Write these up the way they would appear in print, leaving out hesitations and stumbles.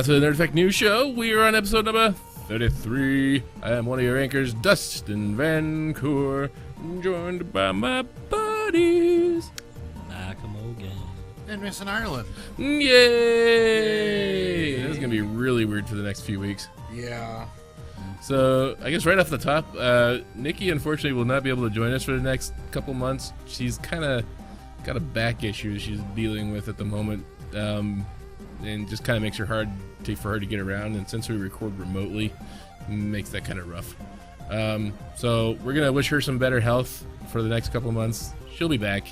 to the Nerd Effect News Show. We are on episode number 33. I am one of your anchors, Dustin Vancour, joined by my buddies. Nakamogan. And Miss in Ireland. Yay! This is going to be really weird for the next few weeks. Yeah. So, I guess right off the top, Nikki unfortunately will not be able to join us for the next couple months. She's kind of got a back issue she's dealing with at the moment. And just kind of makes it hard for her to get around, and since we record remotely, makes that kind of rough. So we're gonna wish her some better health for the next couple months. She'll be back,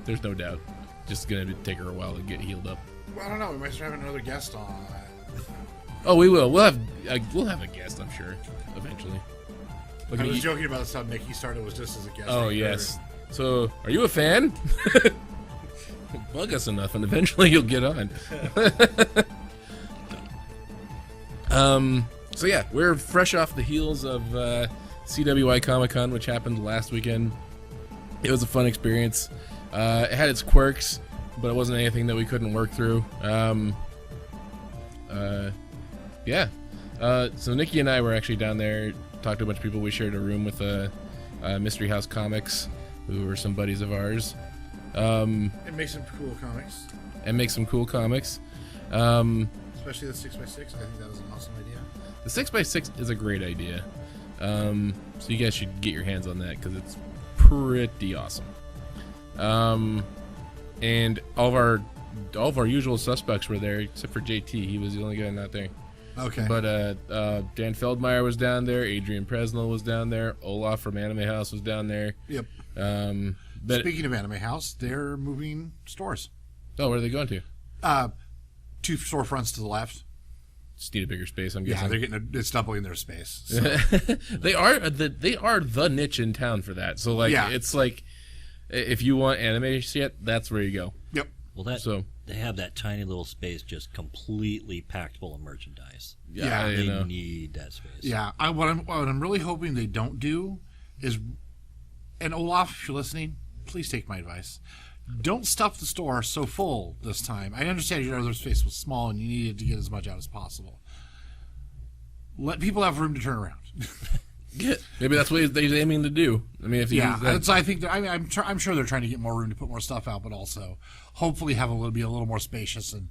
there's no doubt. Just gonna take her a while to get healed up. Well, I don't know. We might start having another guest on. Oh, we will. We'll have a guest, I'm sure, eventually. I was joking about this how Nikki started was just as a guest. Oh yes. So, are you a fan? Bug us enough, and eventually you'll get on. So yeah, we're fresh off the heels of CWI Comic-Con, which happened last weekend. It was a fun experience. It had its quirks, but it wasn't anything that we couldn't work through. Yeah. So Nikki and I were actually down there, talked to a bunch of people. We shared a room with Mystery House Comics, who were some buddies of ours. And make some cool comics. Especially the 6x6. I think that was an awesome idea. The 6x6 is a great idea. So you guys should get your hands on that because it's pretty awesome. And all of our usual suspects were there except for JT. He was the only guy not there. Okay. But Dan Feldmeyer was down there. Adrian Presnell was down there. Olaf from Anime House was down there. Yep. But speaking of Anime House, they're moving stores. Oh, where are they going to? 2 storefronts to the left. Just need a bigger space, I'm guessing. Yeah, it's doubling their space. So. They are the niche in town for that. So it's like if you want anime shit, that's where you go. Yep. Well, they have that tiny little space just completely packed full of merchandise. Yeah, they need that space. Yeah, what I'm really hoping they don't do is, and Olaf, if you're listening, please take my advice. Don't stuff the store so full this time. I understand your other space was small and you needed to get as much out as possible. Let people have room to turn around. Yeah, maybe that's what they're aiming to do. I mean, if you use that. So I think I'm sure they're trying to get more room to put more stuff out, but also hopefully have be a little more spacious and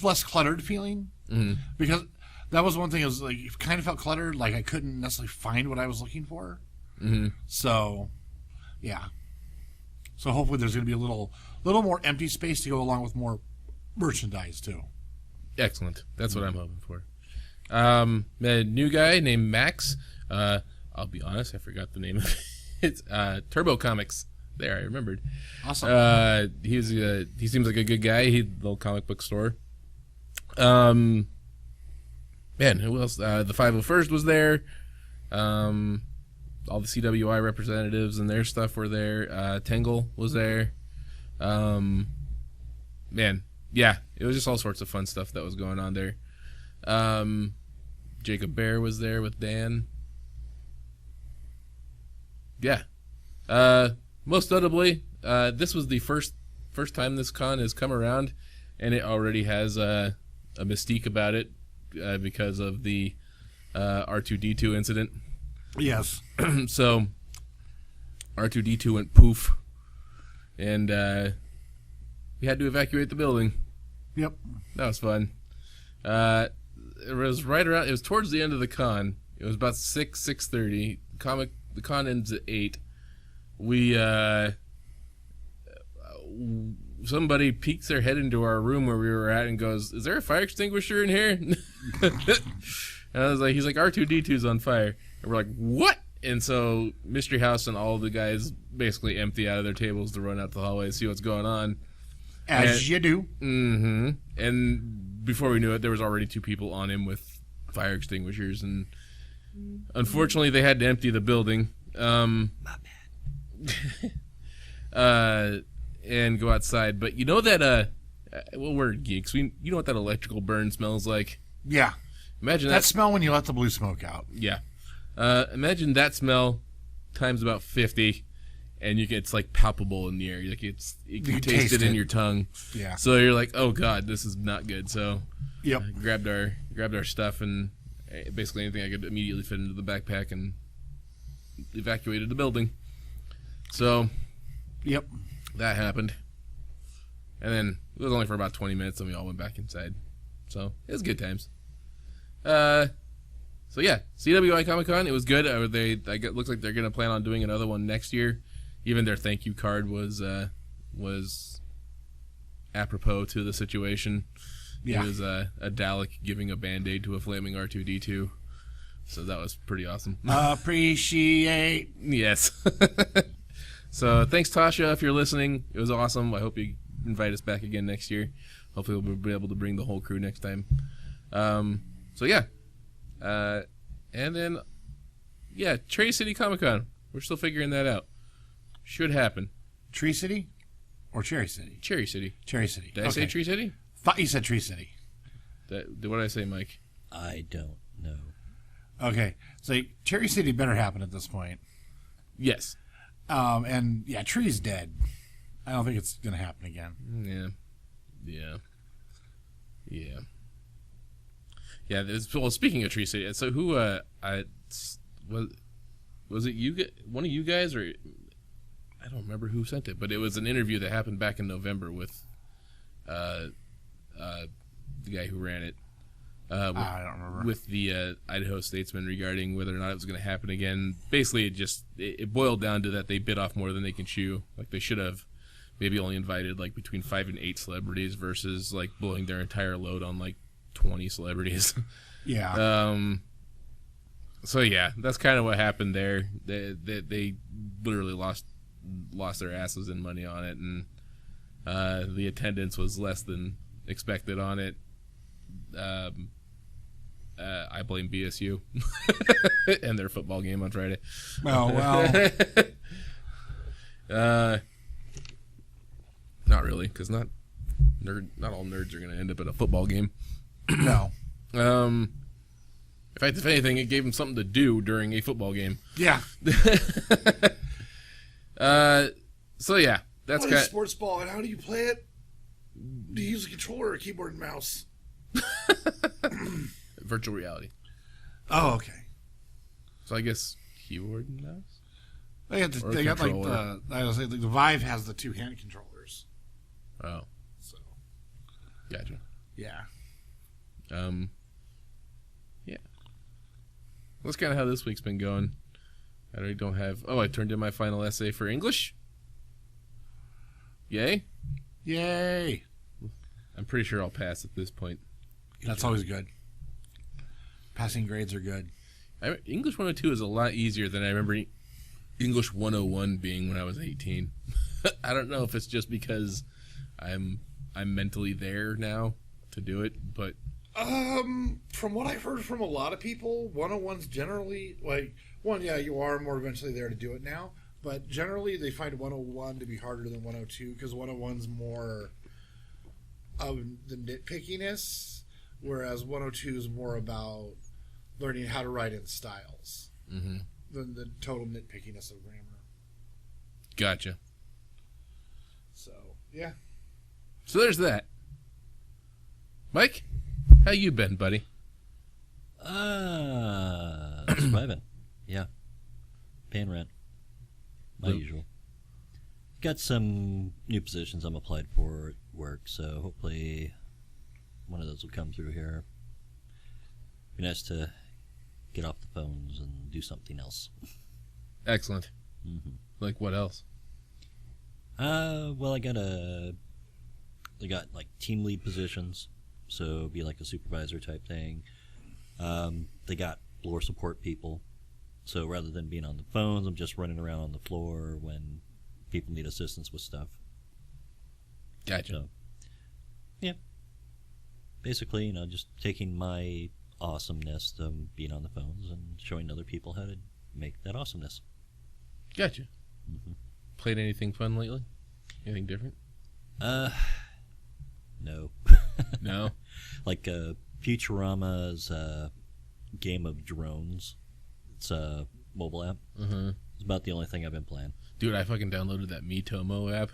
less cluttered feeling. Mm-hmm. Because that was one thing. It was like it kind of felt cluttered, like I couldn't necessarily find what I was looking for. Mm-hmm. So, yeah. So hopefully there's going to be a little more empty space to go along with more merchandise too. Excellent. That's what I'm hoping for. A new guy named Max. I'll be honest, I forgot the name of it. It's Turbo Comics. There, I remembered. Awesome. He seems like a good guy. Little comic book store. Man, who else? The 501st was there. All the CWI representatives and their stuff were there. Tangle was there. Man, yeah, it was just all sorts of fun stuff that was going on there. Jacob Bear was there with Dan. Yeah. Most notably, this was the first time this con has come around, and it already has a mystique about it because of the R2-D2 incident. Yes. So R2-D2 went poof, and we had to evacuate the building. Yep. That was fun. It was it was towards the end of the con. It was about 6:30. The con ends at 8. Somebody peeks their head into our room where we were at and goes, "Is there a fire extinguisher in here?" And I was like, he's like, "R2-D2's on fire." And we're like, "What?" And so Mystery House and all the guys basically empty out of their tables to run out the hallway and see what's going on. As you do. Mm-hmm. And before we knew it, there was already 2 people on him with fire extinguishers, and unfortunately they had to empty the building. My bad. And go outside. But you know that well, we're geeks. You know what that electrical burn smells like? Yeah. Imagine that smell when you let the blue smoke out. Yeah. Imagine that smell times about 50, and it's like palpable in the air. Like you can taste it in your tongue. Yeah. So you're like, oh god, this is not good. So Yep. Grabbed our stuff and basically anything I could immediately fit into the backpack and evacuated the building. So, Yep. that happened. And then it was only for about 20 minutes and we all went back inside. So, it was good times. So yeah, CWI Comic Con, it was good. Looks like they're gonna plan on doing another one next year. Even their thank you card was apropos to the situation. Yeah. It was a Dalek giving a Band-Aid to a flaming R2-D2. So that was pretty awesome. Appreciate. Yes. So thanks, Tasha, if you're listening. It was awesome. I hope you invite us back again next year. Hopefully we'll be able to bring the whole crew next time. So yeah. And then, yeah, Tree City Comic Con. We're still figuring that out. Should happen. Tree City or Cherry City? Cherry City. Cherry City. Did I say Tree City? Thought you said Tree City. What did I say, Mike? I don't know. Okay. So Cherry City better happen at this point. Yes. And yeah, Tree's dead. I don't think it's going to happen again. Yeah. Yeah. Well, speaking of Tree City, so who was it? One of you guys, or I don't remember who sent it, but it was an interview that happened back in November with the guy who ran it. I don't remember. With the Idaho Statesman regarding whether or not it was going to happen again. Basically, it boiled down to that they bit off more than they can chew. Like they should have maybe only invited like between 5 and 8 celebrities versus like blowing their entire load on like 20 celebrities. Yeah. So yeah, that's kind of what happened there. They literally lost their asses in money on it, and the attendance was less than expected on it. I blame BSU and their football game on Friday. Oh well. Not really, because not all nerds are going to end up at a football game. No. In fact, if anything, it gave them something to do during a football game. Yeah. So yeah, that's What kind is sports ball, and how do you play it? Do you use a controller or a keyboard and mouse? virtual reality. Oh, okay. So I guess keyboard and mouse. They got like the Vive has the 2 hand controllers. Oh, So gotcha. yeah. Yeah. That's kind of how this week's been going. I already don't have. Oh, I turned in my final essay for English. Yay! Yay. I'm pretty sure I'll pass at this point. That's always good. Passing grades are good. English 102 is a lot easier than I remember English 101 being when I was 18. I don't know if it's just because I'm mentally there now to do it, but From what I've heard from a lot of people, 101's generally you are more eventually there to do it now, but generally they find 101 to be harder than 102 because 101's more of the nitpickiness, whereas 102 is more about learning how to write in styles than the total nitpickiness of grammar. gotcha. So yeah. So there's that. Mike, how you been, buddy? Surviving. Yeah. Paying rent. My usual. Got some new positions I'm applied for at work, so hopefully one of those will come through here. Be nice to get off the phones and do something else. Excellent. Mm-hmm. Like what else? Well, they got like team lead positions, so be like a supervisor type thing. They got floor support people, so rather than being on the phones, I'm just running around on the floor when people need assistance with stuff. Gotcha. So, yeah. Basically, just taking my awesomeness of being on the phones and showing other people how to make that awesomeness. Gotcha. Mm-hmm. Played anything fun lately? Anything different? No. No. Like Futurama's Game of Drones. It's a mobile app. Uh-huh. It's about the only thing I've been playing. Dude, I fucking downloaded that Miitomo app.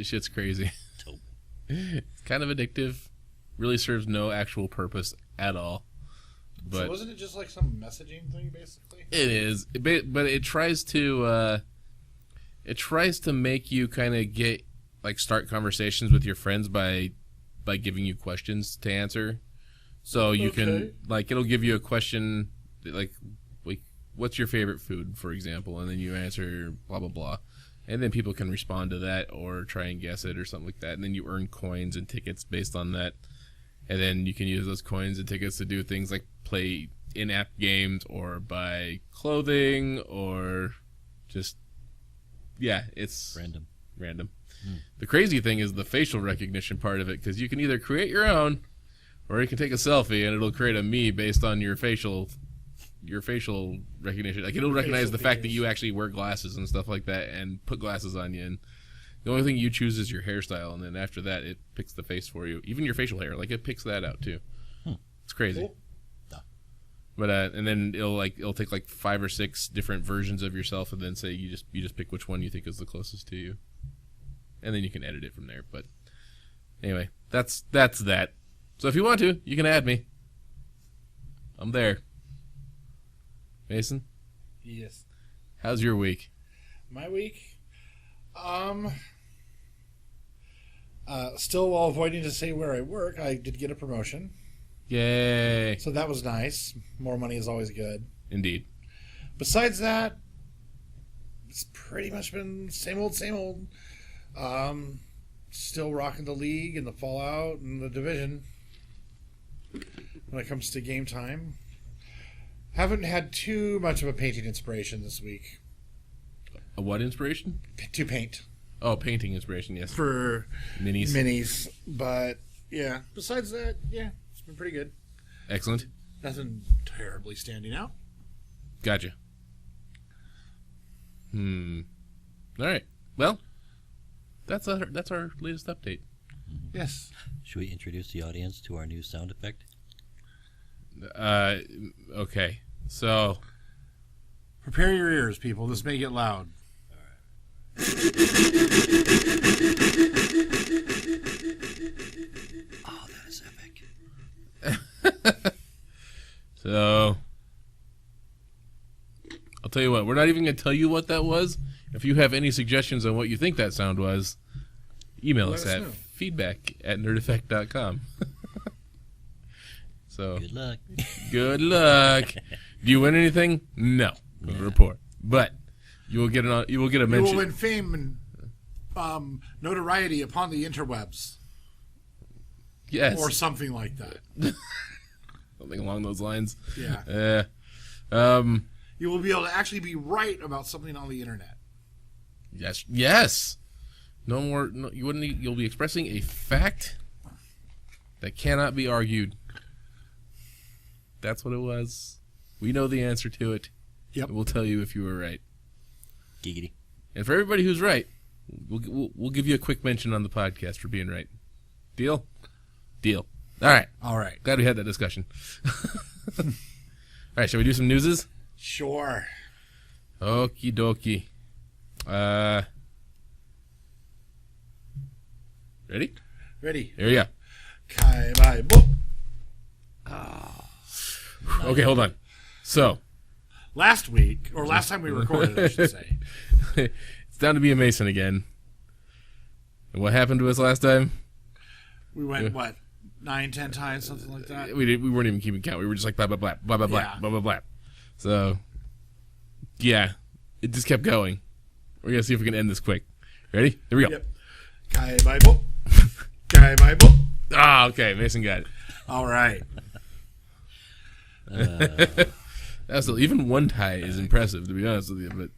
Shit's crazy. Dope. It's kind of addictive. really serves no actual purpose at all. But So wasn't it just like some messaging thing, basically? it is, but it tries to make you kind of start conversations with your friends by giving you questions to answer. So you can it'll give you a question like what's your favorite food, for example, and then you answer blah blah blah, and then people can respond to that or try and guess it or something like that, and then you earn coins and tickets based on that, and then you can use those coins and tickets to do things like play in-app games or buy clothing or just it's random. The crazy thing is the facial recognition part of it, because you can either create your own or you can take a selfie and it'll create a me based on your facial recognition. Like, it'll recognize the fact that you actually wear glasses and stuff like that and put glasses on you, and the only thing you choose is your hairstyle, and then after that it picks the face for you. Even your facial hair, like, it picks that out too. It's crazy. Cool. But and then it'll take like 5 or 6 different versions of yourself and then say you just pick which one you think is the closest to you. And then you can edit it from there. But anyway, that's that. So if you want to, you can add me. I'm there. Mason, Yes. how's your week? My week? Still, while avoiding to say where I work, I did get a promotion. Yay. So that was nice. More money is always good. Indeed. Besides that, it's pretty much been same old, same old. Still rocking the league and the Fallout and the Division when it comes to game time. Haven't had too much of a painting inspiration this week. A what inspiration? To paint. Oh, painting inspiration, yes. For Minis. But, yeah. Besides that, yeah, it's been pretty good. Excellent. Nothing terribly standing out. Gotcha. All right. Well, that's our latest update. Yes. Should we introduce the audience to our new sound effect? Okay. So, Prepare your ears, people. This may get loud. Oh, that is epic. so I'll tell you what. We're not even going to tell you what that was. If you have any suggestions on what you think that sound was, email us at feedback@nerdeffect.com. So Good luck. good luck. Do you win anything? No. Report. But you will get a You will mention. win fame and notoriety upon the interwebs. Yes. Or something like that. Something along those lines. Yeah. You will be able to actually be right about something on the internet. Yes. No more. No, you wouldn't. You'll be expressing a fact that cannot be argued. That's what it was. We know the answer to it. Yep. We'll tell you if you were right. Giggity. And for everybody who's right, we'll give you a quick mention on the podcast for being right. Deal? Deal. All right. All right. Glad we had that discussion. All right. Shall we do some newses? Sure. Okie dokie. Ready? Ready. Here we go. Kai Bai Bo. Okay, hold on. So, Last week, or last time we recorded, I should say. it's down to be a Mason again. And what happened to us last time? We went, what, 9, 10 times, something like that? We weren't even keeping count. We were just like blah, blah, blah, blah, blah, blah, Yeah. blah, blah, blah. So, yeah, it just kept going. We're going to see if we can end this quick. Ready? Here we go. Yep. Kai Bai Bo. Kai Bai Bo. Ah, okay. Mason got it. All right. Even one tie is impressive, to be honest with you. But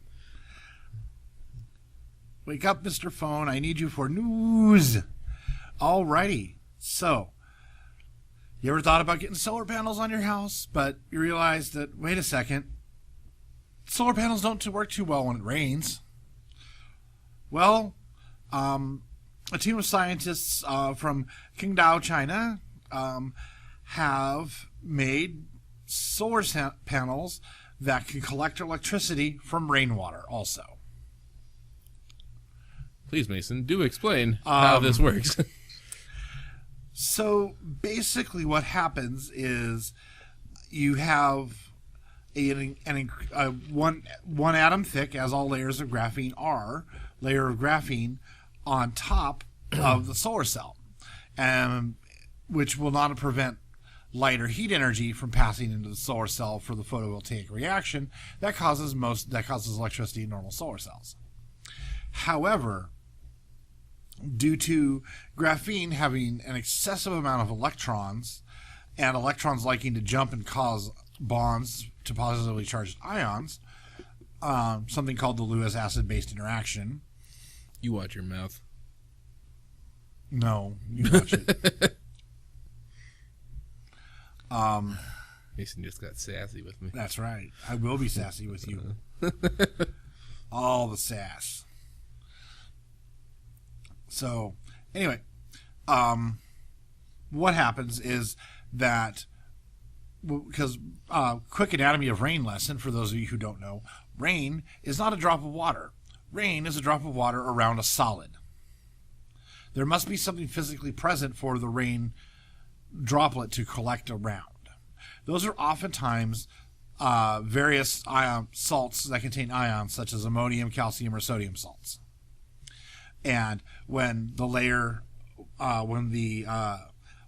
Wake up, Mr. Phone. I need you for news. All righty. So, you ever thought about getting solar panels on your house, but you realized that, wait a second, solar panels don't work too well when it rains? Well, a team of scientists from Qingdao, China, have made solar panels that can collect electricity from rainwater also. please, Mason, do explain how this works. So basically, what happens is you have one atom thick, as all layers of graphene are, layer of graphene on top of the solar cell, which will not prevent light or heat energy from passing into the solar cell for the photovoltaic reaction that causes electricity in normal solar cells. However, due to graphene having an excessive amount of electrons, and electrons liking to jump and cause bonds to positively charged ions, something called the Lewis acid-based interaction. You watch your mouth. No, you watch it. Mason just got sassy with me. That's right. I will be sassy with you. All the sass. So, anyway, what happens is that, because quick anatomy of rain lesson, for those of you who don't know, rain is not a drop of water. Rain is a drop of water around a solid. There must be something physically present for the rain droplet to collect around. Those are oftentimes various salts that contain ions, such as ammonium, calcium, or sodium salts. And when the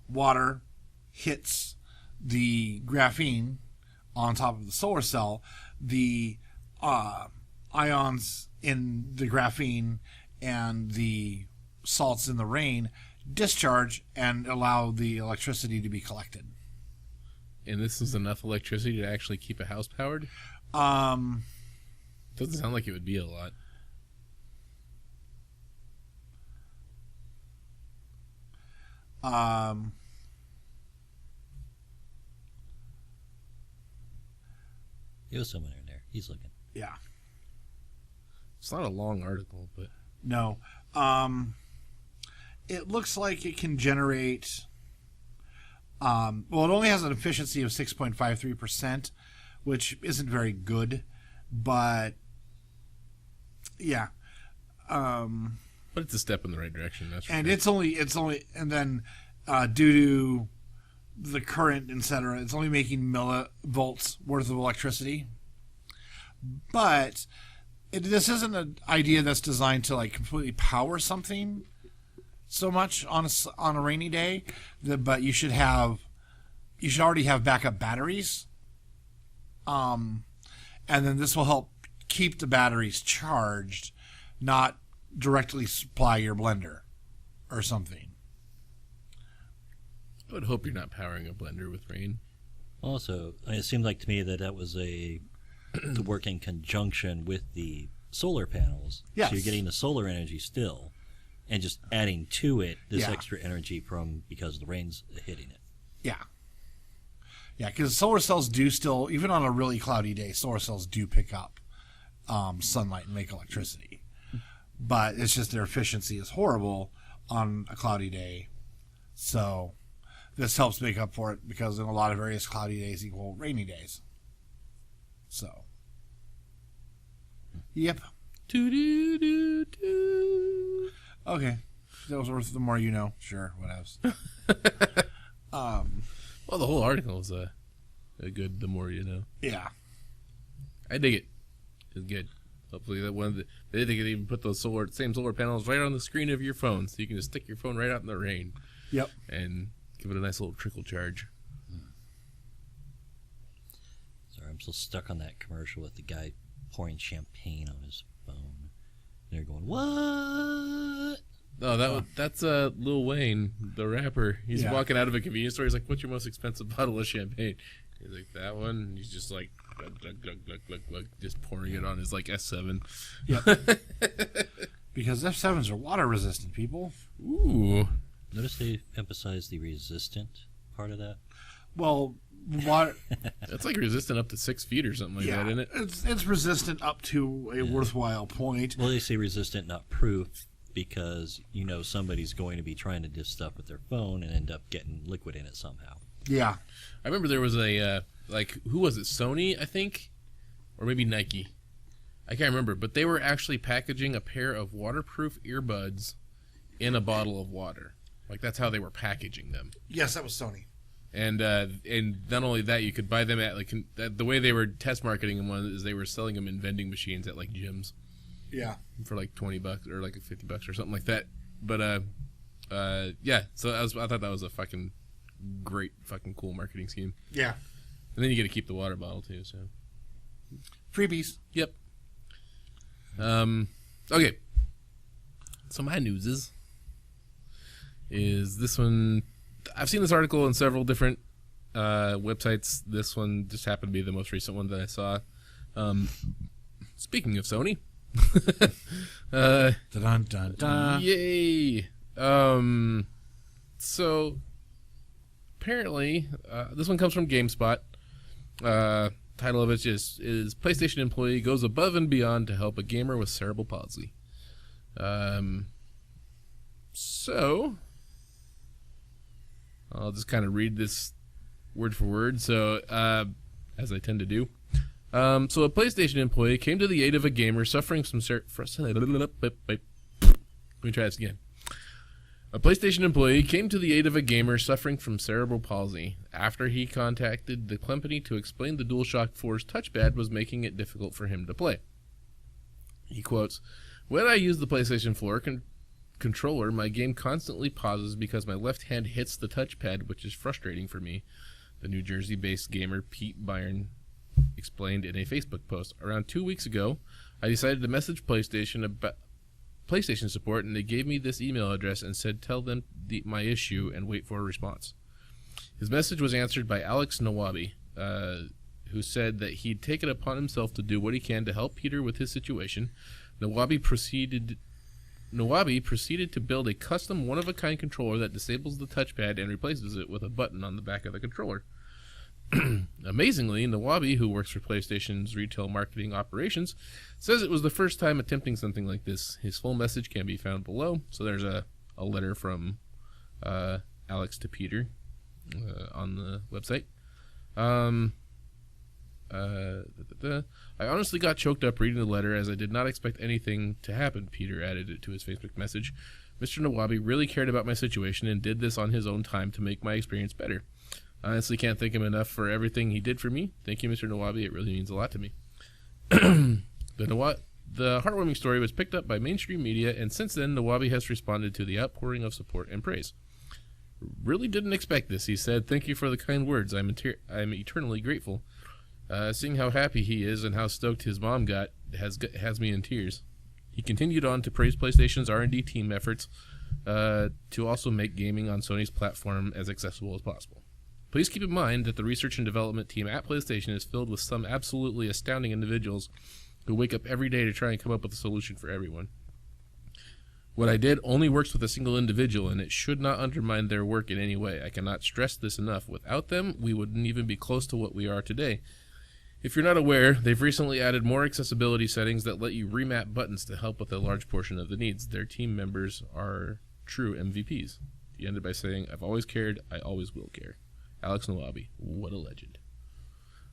water hits the graphene on top of the solar cell, the ions in the graphene and the salts in the rain discharge and allow the electricity to be collected. And this is enough electricity to actually keep a house powered? Doesn't sound like it would be a lot. It was someone in there. He's looking. Yeah. It's not a long article, but... No. It looks like it can generate... well, it only has an efficiency of 6.53%, which isn't very good, but... Yeah. But it's a step in the right direction, that's And sure. it's only, and then due to the current, etc., it's only making millivolts worth of electricity. But this isn't an idea that's designed to like completely power something so much on a rainy day. But you should already have backup batteries. And then this will help keep the batteries charged, not directly supply your blender or something. I would hope you're not powering a blender with rain. Also, it seemed like to me that was to work in conjunction with the solar panels. Yes. So you're getting the solar energy still, and just adding to it this Yeah. extra energy because the rain's hitting it. Yeah. Yeah, because solar cells do still, even on a really cloudy day, solar cells do pick up sunlight and make electricity. But it's just their efficiency is horrible on a cloudy day. So this helps make up for it, because in a lot of areas, cloudy days equal rainy days. So, yep. Do-do-do-do. Okay. That was worth the more you know. Sure, whatevs. Well, the whole article is a good the more you know. Yeah. I dig it. It's good. Hopefully that they could even put those same solar panels right on the screen of your phone, so you can just stick your phone right out in the rain. Yep. And give it a nice little trickle charge. Sorry, I'm still stuck on that commercial with the guy pouring champagne on his phone. They're going, what? Oh, that's Lil Wayne, the rapper. He's Yeah. walking out of a convenience store. He's like, "What's your most expensive bottle of champagne?" He's like, "That one." And he's just like, glug, glug, glug, glug, glug, glug, just pouring it on his like S7. Yep. Because F7s are water resistant, people. Ooh. Notice they emphasize the resistant part of that. Well, water. That's like resistant up to 6 feet or something like Yeah, that, isn't it? it's resistant up to a worthwhile point. Well, they say resistant, not proof, because somebody's going to be trying to do stuff with their phone and end up getting liquid in it somehow. Yeah. I remember there was a, who was it? Sony, I think? Or maybe Nike. I can't remember. But they were actually packaging a pair of waterproof earbuds in a bottle of water. Like that's how they were packaging them. Yes, that was Sony. And not only that, you could buy them at like the way they were test marketing them is they were selling them in vending machines at like gyms. Yeah. For like $20 or like $50 or something like that. But yeah. So I thought that was a fucking great fucking cool marketing scheme. Yeah. And then you get to keep the water bottle too. So Freebies. yep. Okay. So my news is this one. I've seen this article in several different websites. This one just happened to be the most recent one that I saw. Speaking of Sony, Dun dun dun. yay! So apparently, this one comes from GameSpot. Title of it is PlayStation employee goes above and beyond to help a gamer with cerebral palsy. So I'll just kind of read this word for word. So, as I tend to do. So a PlayStation employee came to the aid of a gamer suffering from Let me try this again. A PlayStation employee came to the aid of a gamer suffering from cerebral palsy after he contacted the company to explain the DualShock 4's touchpad was making it difficult for him to play. He quotes, "When I use the PlayStation 4 controller, my game constantly pauses because my left hand hits the touchpad, which is frustrating for me," the New Jersey-based gamer Pete Byrne explained in a Facebook post. "Around 2 weeks ago, I decided to message PlayStation about PlayStation support, and they gave me this email address and said tell them my issue and wait for a response." His message was answered by Alex Nawabi, who said that he'd taken upon himself to do what he can to help Peter with his situation. Nawabi proceeded to build a custom one-of-a-kind controller that disables the touchpad and replaces it with a button on the back of the controller. Amazingly, Nawabi, who works for PlayStation's retail marketing operations, says it was the first time attempting something like this. His full message can be found below. So there's a letter from Alex to Peter on the website. "I honestly got choked up reading the letter as I did not expect anything to happen," Peter added it to his Facebook message. "Mr. Nawabi really cared about my situation and did this on his own time to make my experience better. I honestly can't thank him enough for everything he did for me. Thank you, Mr. Nawabi. It really means a lot to me." The heartwarming story was picked up by mainstream media, and since then, Nawabi has responded to the outpouring of support and praise. "Really didn't expect this," he said. "Thank you for the kind words. I'm eternally grateful. Seeing how happy he is and how stoked his mom got has me in tears." He continued on to praise PlayStation's R&D team efforts to also make gaming on Sony's platform as accessible as possible. "Please keep in mind that the research and development team at PlayStation is filled with some absolutely astounding individuals who wake up every day to try and come up with a solution for everyone. What I did only works with a single individual, and it should not undermine their work in any way. I cannot stress this enough. Without them, we wouldn't even be close to what we are today. If you're not aware, they've recently added more accessibility settings that let you remap buttons to help with a large portion of the needs. Their team members are true MVPs." He ended by saying, "I've always cared, I always will care. Alex Nawabi, what a legend."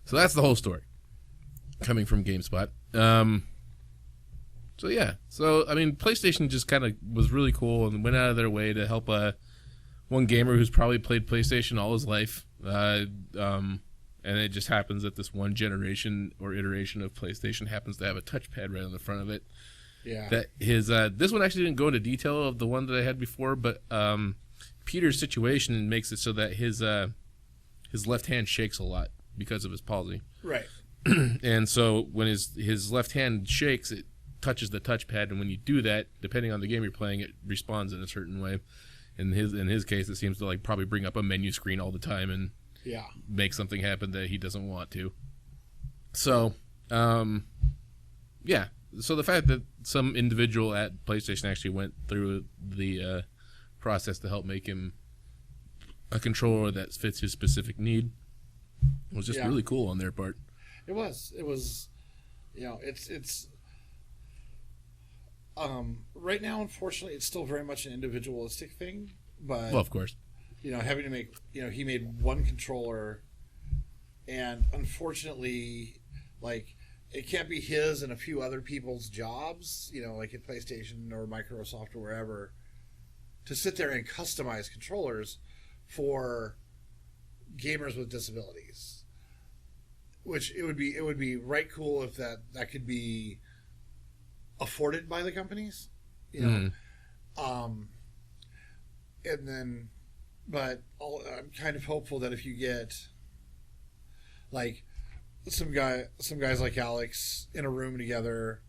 So that's the whole story, coming from GameSpot. So yeah, I mean, PlayStation just kind of was really cool and went out of their way to help one gamer who's probably played PlayStation all his life. And it just happens that this one generation or iteration of PlayStation happens to have a touchpad right on the front of it. Yeah. That this one actually didn't go into detail of the one that I had before, but Peter's situation makes it so that his left hand shakes a lot because of his palsy. Right. And so when his left hand shakes, it touches the touchpad, and when you do that, depending on the game you're playing, it responds in a certain way. In his case, it seems to like probably bring up a menu screen all the time and Yeah. make something happen that he doesn't want to. So, yeah. So the fact that some individual at PlayStation actually went through the process to help make him a controller that fits his specific need was just really cool on their part. It was, it's right now, unfortunately, it's still very much an individualistic thing, but Well, of course. having to make, he made one controller, and unfortunately, like, it can't be his and a few other people's jobs, like at PlayStation or Microsoft or wherever, to sit there and customize controllers for gamers with disabilities. Which it would be right cool if that could be afforded by the companies, you know. And then, but I'm kind of hopeful that if you get like some guys like Alex in a room together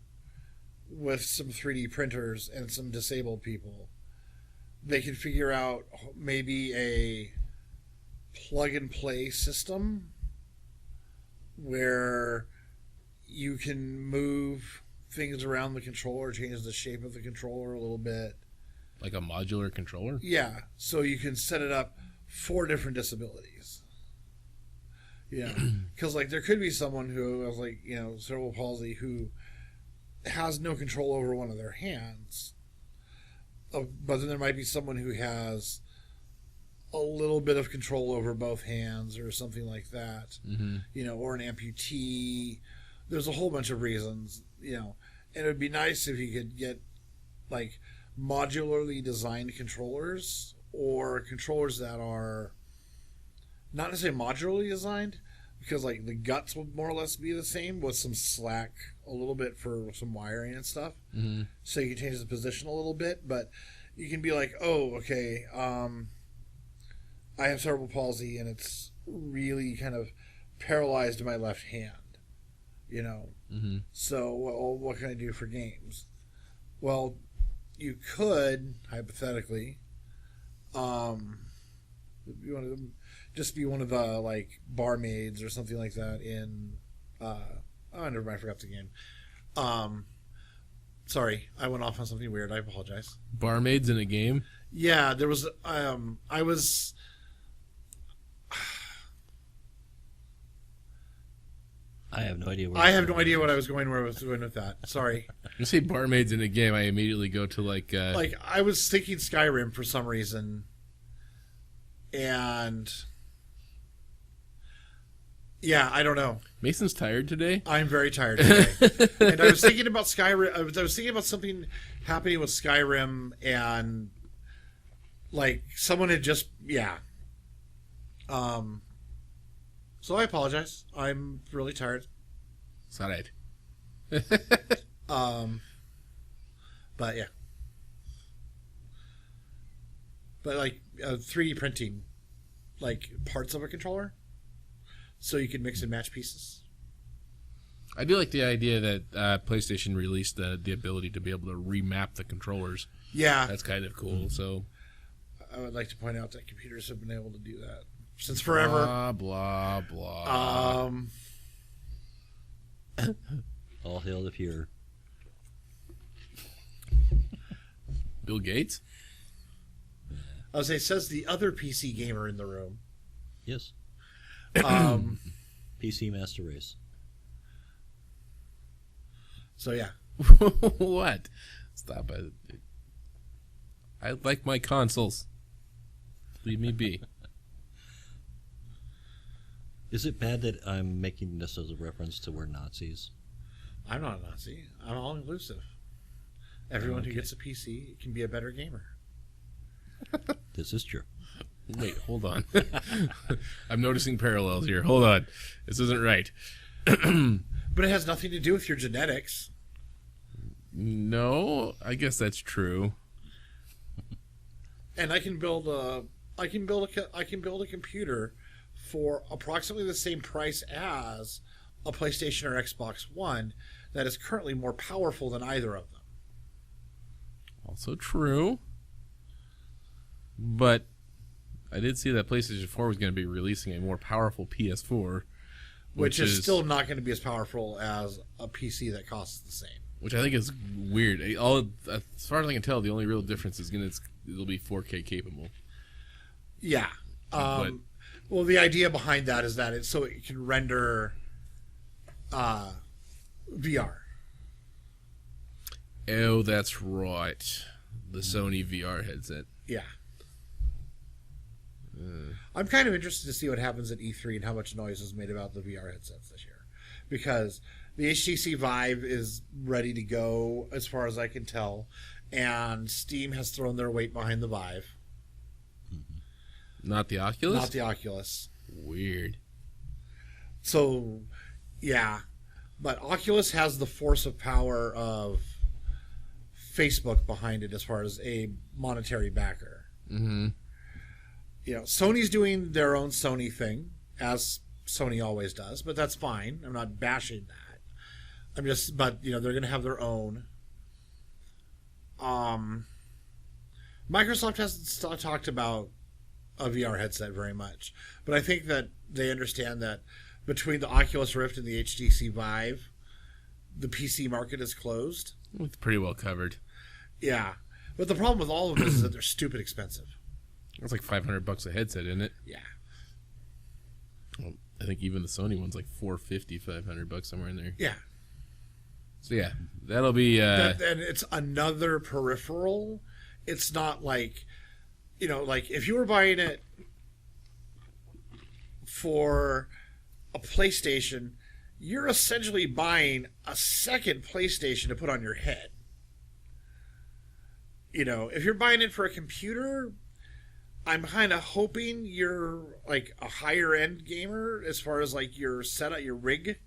with some 3D printers and some disabled people, they can figure out maybe a plug and play system where you can move things around the controller, change the shape of the controller a little bit. Like a modular controller? Yeah, so you can set it up for different disabilities. Yeah, because like there could be someone who has like, you know, cerebral palsy who has no control over one of their hands, but then there might be someone who has a little bit of control over both hands or something like that, you know, or an amputee. There's a whole bunch of reasons, you know, and it would be nice if you could get like modularly designed controllers or controllers that are not necessarily modularly designed, because like the guts would more or less be the same with some slack a little bit for some wiring and stuff. So you can change the position a little bit, but you can be like, oh, okay, I have cerebral palsy and it's really kind of paralyzed my left hand, you know. So what can I do for games? Well, you could hypothetically just be one of the like barmaids or something like that in oh, never mind, I forgot the game. Sorry, I went off on something weird. I apologize. Barmaids in a game? Yeah, there was I have no idea. I have no idea what I was going where I was doing with that. Sorry. You say barmaids in a game, I immediately go to like I was thinking Skyrim for some reason, and yeah, I don't know. Mason's tired today? I'm very tired today. And I was thinking about Skyrim. I was thinking about something happening with Skyrim, and like someone had just So I apologize. I'm really tired. It's all right. But yeah. But like 3D printing, like parts of a controller, so you can mix and match pieces. I do like the idea that PlayStation released the ability to be able to remap the controllers. Yeah, That's kind of cool. So I would like to point out that computers have been able to do that since forever. blah blah blah. All hail the Fuhrer. Bill Gates? I was say, says the other PC gamer in the room. Yes. PC Master Race. So yeah. What? Stop it. I like my consoles. Leave me be. Is it bad that I'm making this as a reference to we're Nazis? I'm not a Nazi. I'm all inclusive. Everyone who gets a PC can be a better gamer. This is true. Wait, hold on. I'm noticing parallels here. Hold on. This isn't right. But it has nothing to do with your genetics. No, I guess that's true. And I can build a computer for approximately the same price as a PlayStation or Xbox One that is currently more powerful than either of them. Also true. But I did see that PlayStation 4 was going to be releasing a more powerful PS4. Which is still not going to be as powerful as a PC that costs the same. Which I think is weird. As far as I can tell, the only real difference is it'll be 4K capable. Yeah. Well, the idea behind that is that it's so it can render VR. Oh, that's right. The Sony VR headset. Yeah. I'm kind of interested to see what happens at E3 and how much noise is made about the VR headsets this year. Because the HTC Vive is ready to go, as far as I can tell. and Steam has thrown their weight behind the Vive, Not the Oculus? not the Oculus. Weird. So, yeah. But Oculus has the force of power of Facebook behind it as far as a monetary backer. Mm-hmm. You know, Sony's doing their own Sony thing, as Sony always does, but that's fine. I'm not bashing that. But, you know, they're going to have their own. Microsoft hasn't talked about a VR headset very much, but I think that they understand that between the Oculus Rift and the HTC Vive, the PC market is closed. It's pretty well covered. Yeah. But the problem with all of this is that they're stupid expensive. It's like $500 a headset, isn't it? Yeah. Well, I think even the Sony one's like $450, $500 somewhere in there. Yeah. So yeah, that'll be. And it's another peripheral. It's not like, you know, like if you were buying it for a PlayStation, you're essentially buying a second PlayStation to put on your head. You know, if you're buying it for a computer, I'm kind of hoping you're like a higher end gamer as far as like your setup, your rig.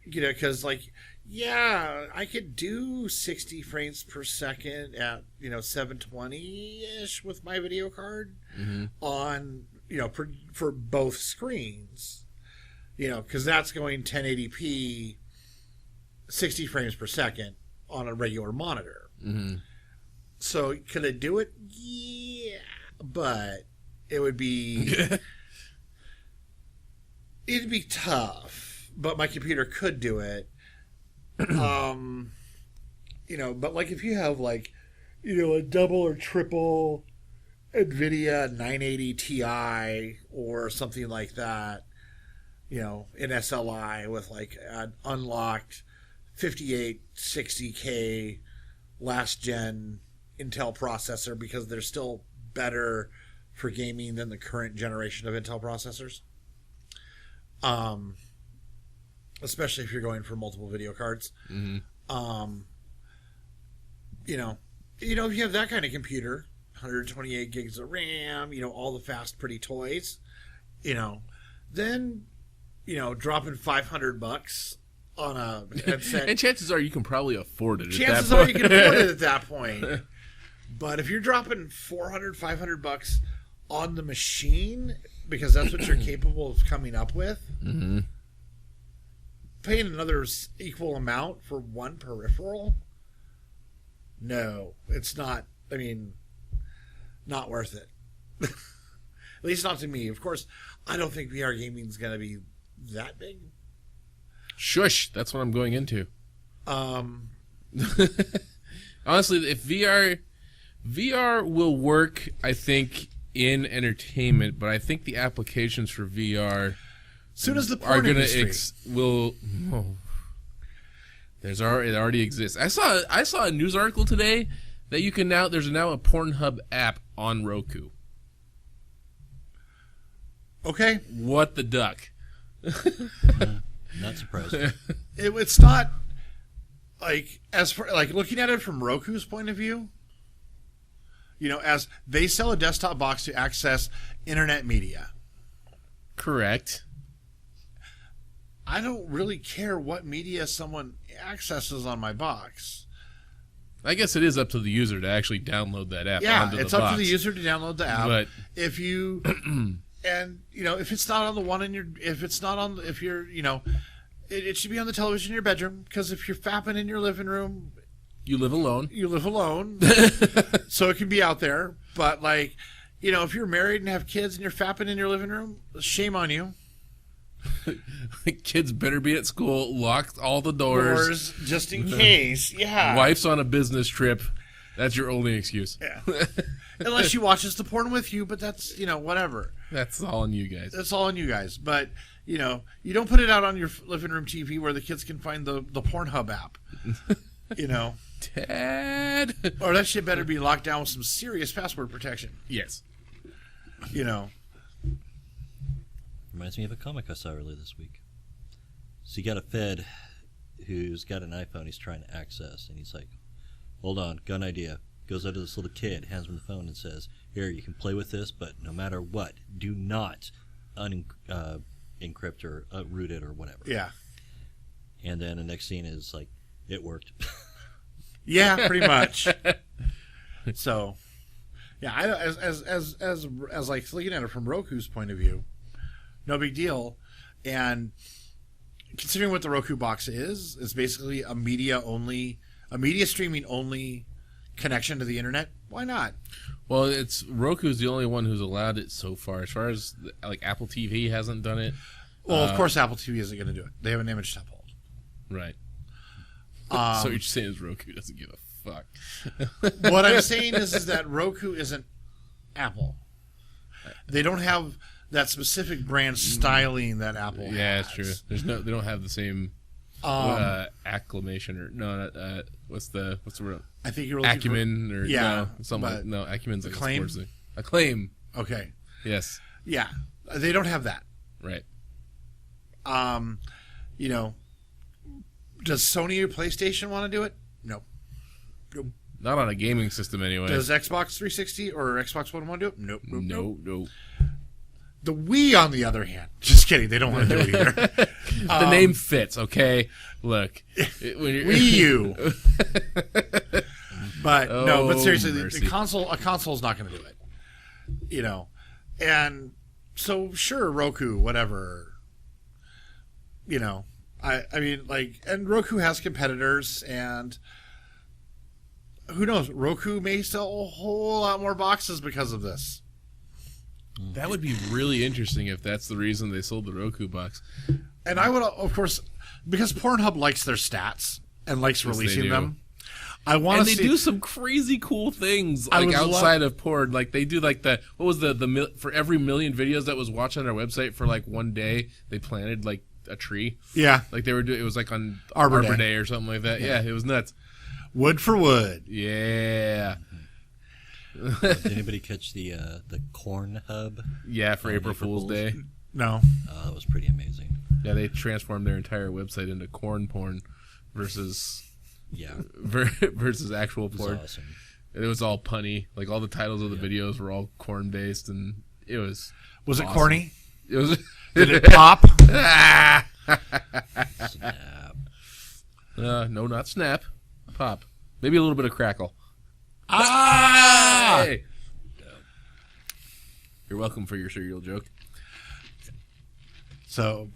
You know, because like, yeah, I could do 60 frames per second at, you know, 720-ish with my video card on, you know, for both screens. You know, because that's going 1080p 60 frames per second on a regular monitor. Mm-hmm. So could I do it? Yeah, but it would be it'd be tough. But my computer could do it. You know, but like if you have like, you know, a double or triple NVIDIA 980 Ti or something like that, you know, in SLI with like an unlocked 5860K last gen Intel processor, because they're still better for gaming than the current generation of Intel processors. Especially if you're going for multiple video cards. Mm-hmm. You know, if you have that kind of computer, 128 gigs of RAM, you know, all the fast, pretty toys, you know, then, you know, dropping $500 on a headset. And chances are you can probably afford it. Chances are you can afford it at that point. But if you're dropping $400, $500 on the machine, because that's what you're capable of coming up with, Mm-hmm. paying another equal amount for one peripheral, no, it's not. I mean, not worth it. At least not to me. Of course, I don't think VR gaming is going to be that big. Shush! That's what I'm going into. Honestly, if VR will work, I think, in entertainment, but I think the applications for VR Soon as the are porn gonna industry it already exists. I saw a news article today that you can now there's now a Pornhub app on Roku. Okay, What the duck? Not surprised. it's not like, as for like looking at it from Roku's point of view. You know, as they sell a desktop box to access internet media. Correct. I don't really care what media someone accesses on my box. I guess it is up to the user to actually download that app. Yeah, onto it's the up box. to the user to download the app. But If you and you know, if it's not on the one in your, if it's not on, if you're, you know, it should be on the television in your bedroom, because if you're fapping in your living room, you live alone. you live alone, so it can be out there. But like, you know, if you're married and have kids and you're fapping in your living room, shame on you. Kids better be at school. Lock all the doors. Just in case. Yeah. Wife's on a business trip. That's your only excuse. Yeah. Unless she watches the porn with you, but that's, you know, whatever. That's all on you guys. That's all on you guys. But, you know, you don't put it out on your living room TV where the kids can find the Pornhub app. You know. Ted. Or that shit better be locked down with some serious password protection. Yes. You know. Reminds me of a comic I saw earlier this week. So you got a Fed who's got an iPhone he's trying to access, and he's like, hold on, gun idea. Goes out to this little kid, hands him the phone, and says, "Here, you can play with this, but no matter what, do not encrypt or root it or whatever." Yeah. And then the next scene is like, it worked. Yeah, pretty much. So, yeah, as like looking at it from Roku's point of view, no big deal. And considering what the Roku box is, it's basically a media streaming only connection to the internet. Why not? Well, it's Roku's the only one who's allowed it so far. As far as like Apple TV hasn't done it. Well, of course, Apple TV isn't going to do it. They have an image to uphold. Right. Um, So you're saying is Roku doesn't give a fuck. What I'm saying is that Roku isn't Apple. They don't have that specific brand styling that Apple has. Yeah, it's true. They don't have the same acclamation or what's the word? I think you're looking Acumen or yeah, something. but No, Acumen's like Acclaim? a sports thing. Acclaim. Okay. Yes. Yeah, they don't have that. Right. You know, does Sony or PlayStation want to do it? No. Nope. Not on a gaming system anyway. Does Xbox 360 or Xbox One want to do it? Nope. No. The Wii, on the other hand, just kidding. They don't want to do it either. The name fits, okay? Look. Wii U. But no, but seriously, mercy. a console's not going to do it. You know, and so sure, Roku, whatever. You know, I mean, like, and Roku has competitors, and who knows? Roku may sell a whole lot more boxes because of this. That would be really interesting if that's the reason they sold the Roku box. And I would, of course, because Pornhub likes their stats and likes Yes, they releasing do. them. I want And to they see. do some crazy cool things I like would outside of porn. Like they do like what was the for every million videos that was watched on their website for like one day they planted like a tree. Yeah, Like they were doing it was like on Arbor Arbor Day. Day or something like that. Yeah, it was nuts. wood for wood. Yeah. Did anybody catch the Corn Hub? Yeah, for On April April Fool's Fool's? Day. No, That was pretty amazing. Yeah, they transformed their entire website into corn porn versus Yeah, versus actual it was porn. awesome. And it was all punny. Like all the titles of the videos were all corn based, and it was was it awesome. corny? It was. Did it pop? Snap. No, not snap, pop. Maybe a little bit of crackle. Ah! Hey! You're welcome for your cereal joke. So,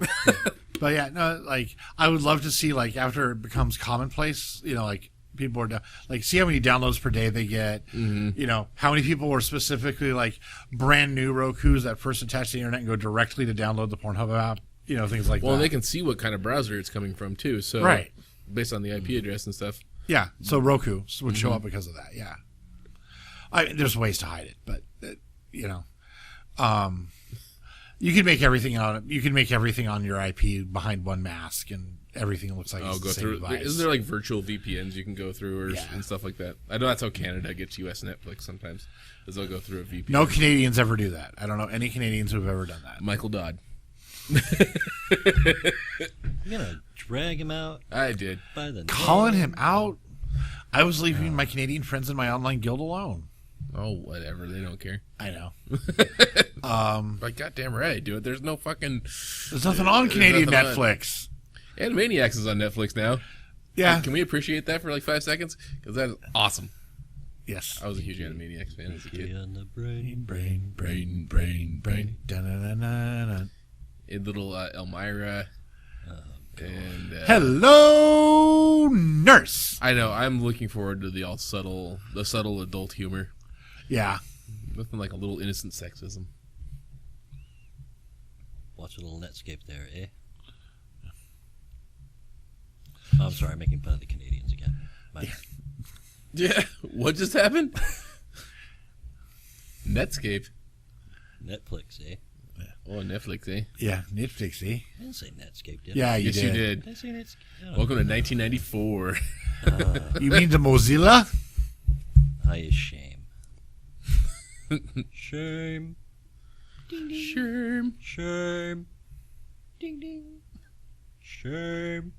but yeah, no, like I would love to see like after it becomes commonplace, you know, like people are down, like see how many downloads per day they get. You know, how many people were specifically like brand new Roku's that first attach to the internet and go directly to download the Pornhub app. You know, things like Well, that. they can see what kind of browser it's coming from too. So, Right. based on the IP address and stuff. Yeah, so Roku would show up because of that. Yeah, there's ways to hide it, but you know, you can make everything on your IP behind one mask, and everything looks like I'll it's go the same through. device. Isn't there like virtual VPNs you can go through Yeah. and stuff like that? I know that's how Canada gets US Netflix sometimes. Is they'll go through a VPN. No Canadians ever do that. I don't know any Canadians who've ever done that. Michael Dodd. You're gonna drag him out I did. by the Calling name. him out. I was leaving my Canadian friends in my online guild alone. Oh, whatever. They don't care. I know. Like, goddamn right I do it. There's no fucking. There's nothing on Canadian nothing on. Netflix. Animaniacs is on Netflix now. Yeah. Can we appreciate that for like 5 seconds? Because that is awesome. Yes. I was a huge Animaniacs fan as a kid. On the brain. Brain. Dun-dun-dun-dun-dun. In little Elmira. And Hello, nurse. I know. I'm looking forward to the subtle adult humor. Yeah. Nothing like a little innocent sexism. Watch a little Netscape there, eh? Oh, I'm sorry, I'm making fun of the Canadians again. My bad. Yeah. What just happened? Netscape. Netflix, eh? Oh, Netflix, eh? Yeah. Netflix, eh? I didn't say Netscape, did Yeah, I? you Yes, did. you did. Did I say Netscape? Oh, Welcome to 1994. You mean the Mozilla? I is shame. Shame. Sure. Shame. Ding ding. Shame.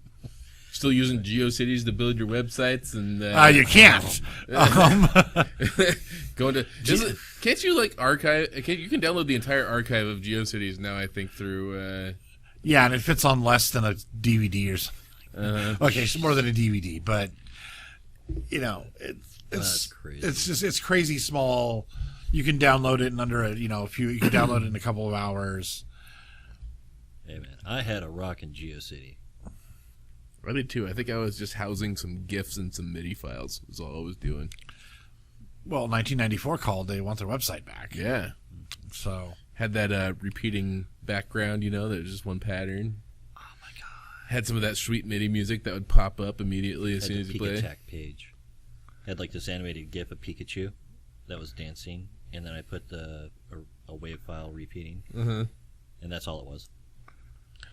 still using GeoCities to build your websites and You can't. going to can't you like archive? You can download the entire archive of GeoCities now. I think through. Yeah, and it fits on less than a DVD or something. Okay, it's more than a DVD, but That's crazy. it's crazy small. You can download it in under you can download it in a couple of hours. Hey man, I had a rockin' GeoCity. I did too. I think I was just housing some GIFs and some MIDI files. Was all I was doing. Well, 1994 called. They want their website back. Yeah, So had that repeating background. That was just one pattern. oh my god. Had some of that sweet MIDI music that would pop up immediately as soon as you play. Pikachu page had like this animated GIF of Pikachu that was dancing, and then I put a wave file repeating, Uh-huh. and that's all it was.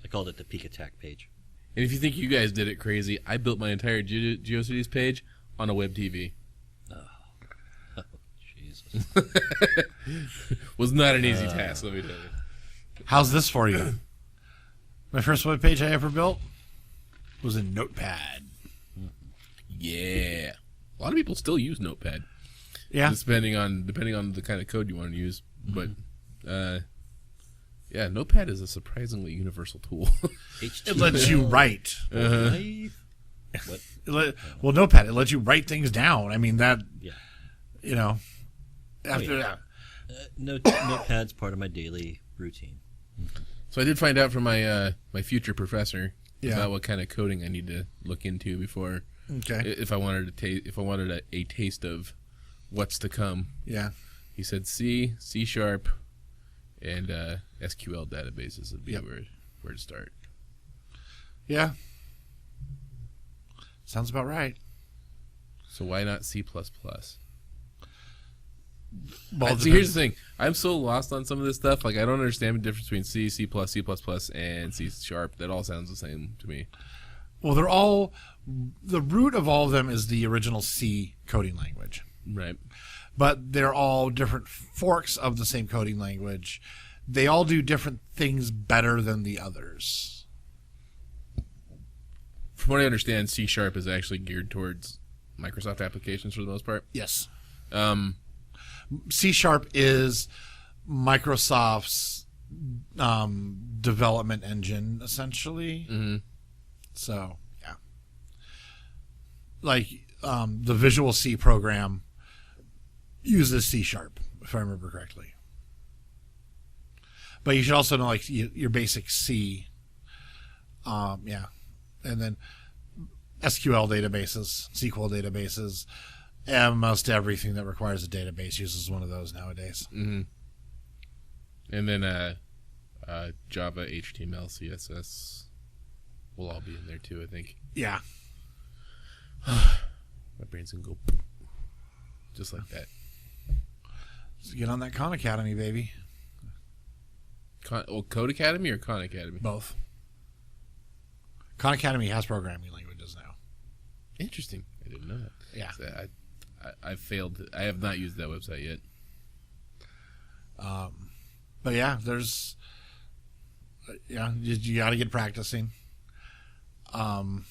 I called it the Peak Attack page. And if you think you guys did it crazy, I built my entire GeoCities page on a web TV. Oh, Jesus. Was not an easy task, let me tell you. How's this for you? My first web page I ever built was in Notepad. Yeah, a lot of people still use Notepad, Yeah. depending on the kind of code you want to use. But yeah, Notepad is a surprisingly universal tool. It lets you write. Life. What? Well, Notepad, it lets you write things down. I mean, that, Yeah. after yeah. that. Notepad's part of my daily routine. So I did find out from my my future professor Yeah. about what kind of coding I need to look into before, Okay. if I wanted a taste of what's to come. Yeah. He said C, C#, and SQL databases would be Yep. where to start. Yeah. Sounds about right. So why not C++? Well, See, here's the thing. I'm so lost on some of this stuff. Like, I don't understand the difference between C, C++, C++, and C#. That all sounds the same to me. Well, they're all, the root of all of them is the original C coding language. Right. But they're all different forks of the same coding language. They all do different things better than the others. From what I understand, C# is actually geared towards Microsoft applications for the most part. Yes. Um, C# is Microsoft's development engine, essentially. mhm. So, yeah. Like, the Visual C program uses C#, if I remember correctly. But you should also know, like, your basic C. Yeah. And then SQL databases, SQL databases, and most everything that requires a database uses one of those nowadays. Mm-hmm. And then Java, HTML, CSS will all be in there too, I think. Yeah. My brain's gonna go just like that. So get on that Khan Academy, baby. Code Academy or Khan Academy? Both. Khan Academy has programming languages now. Interesting. I didn't know that. Yeah. So I failed. I have not used that website yet. But yeah, there's, you got to get practicing. And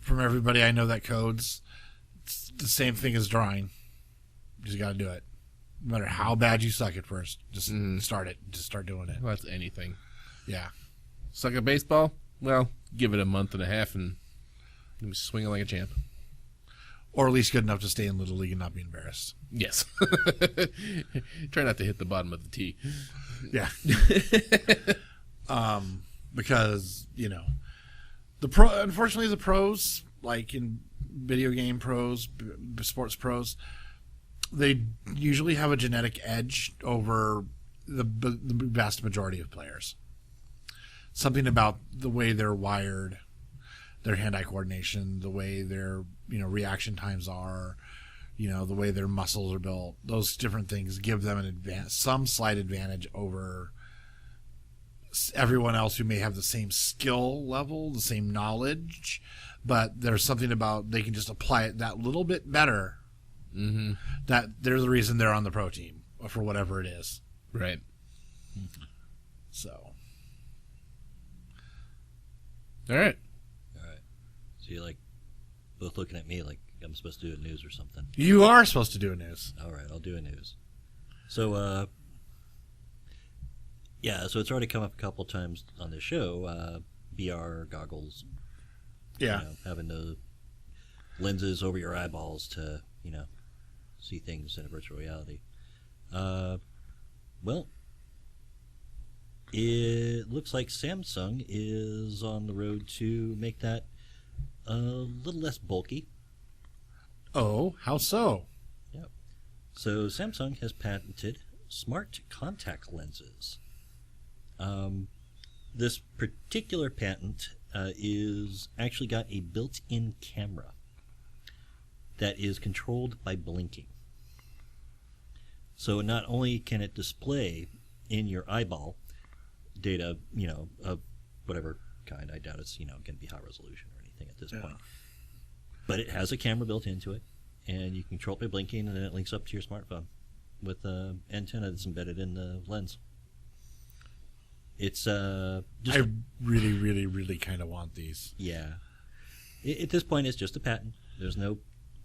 from everybody I know that codes, it's the same thing as drawing. You just got to do it. No matter how bad you suck at first, just start it. Just start doing it. Well, that's anything. Yeah. Suck at baseball? Well, give it a month and a half and you'll be swinging like a champ. Or at least good enough to stay in Little League and not be embarrassed. Yes. Try not to hit the bottom of the tee. Yeah. Because, unfortunately the pros, like in video game pros, sports pros, they usually have a genetic edge over the vast majority of players. Something about the way they're wired, their hand-eye coordination, the way their reaction times are, the way their muscles are built. Those different things give them some slight advantage over everyone else who may have the same skill level, the same knowledge, but there's something about they can just apply it that little bit better. Mm-hmm. That they're the reason they're on the pro team for whatever it is. Right. So All right. All right. So you're like both looking at me like I'm supposed to do a news or something. You are supposed to do a news. All right, I'll do a news. So, yeah, so it's already come up a couple times on the show. VR goggles. Yeah. You know, having the lenses over your eyeballs to, see things in a virtual reality. Well, it looks like Samsung is on the road to make that a little less bulky. Oh, how so? Yep. So Samsung has patented smart contact lenses. This particular patent is actually got a built-in camera that is controlled by blinking. So not only can it display in your eyeball data, of whatever kind. I doubt it's, going to be high resolution or anything at this point. But it has a camera built into it, and you control it by blinking, and then it links up to your smartphone with an antenna that's embedded in the lens. It's just I really, really, really kind of want these. Yeah. At this point, it's just a patent. There's no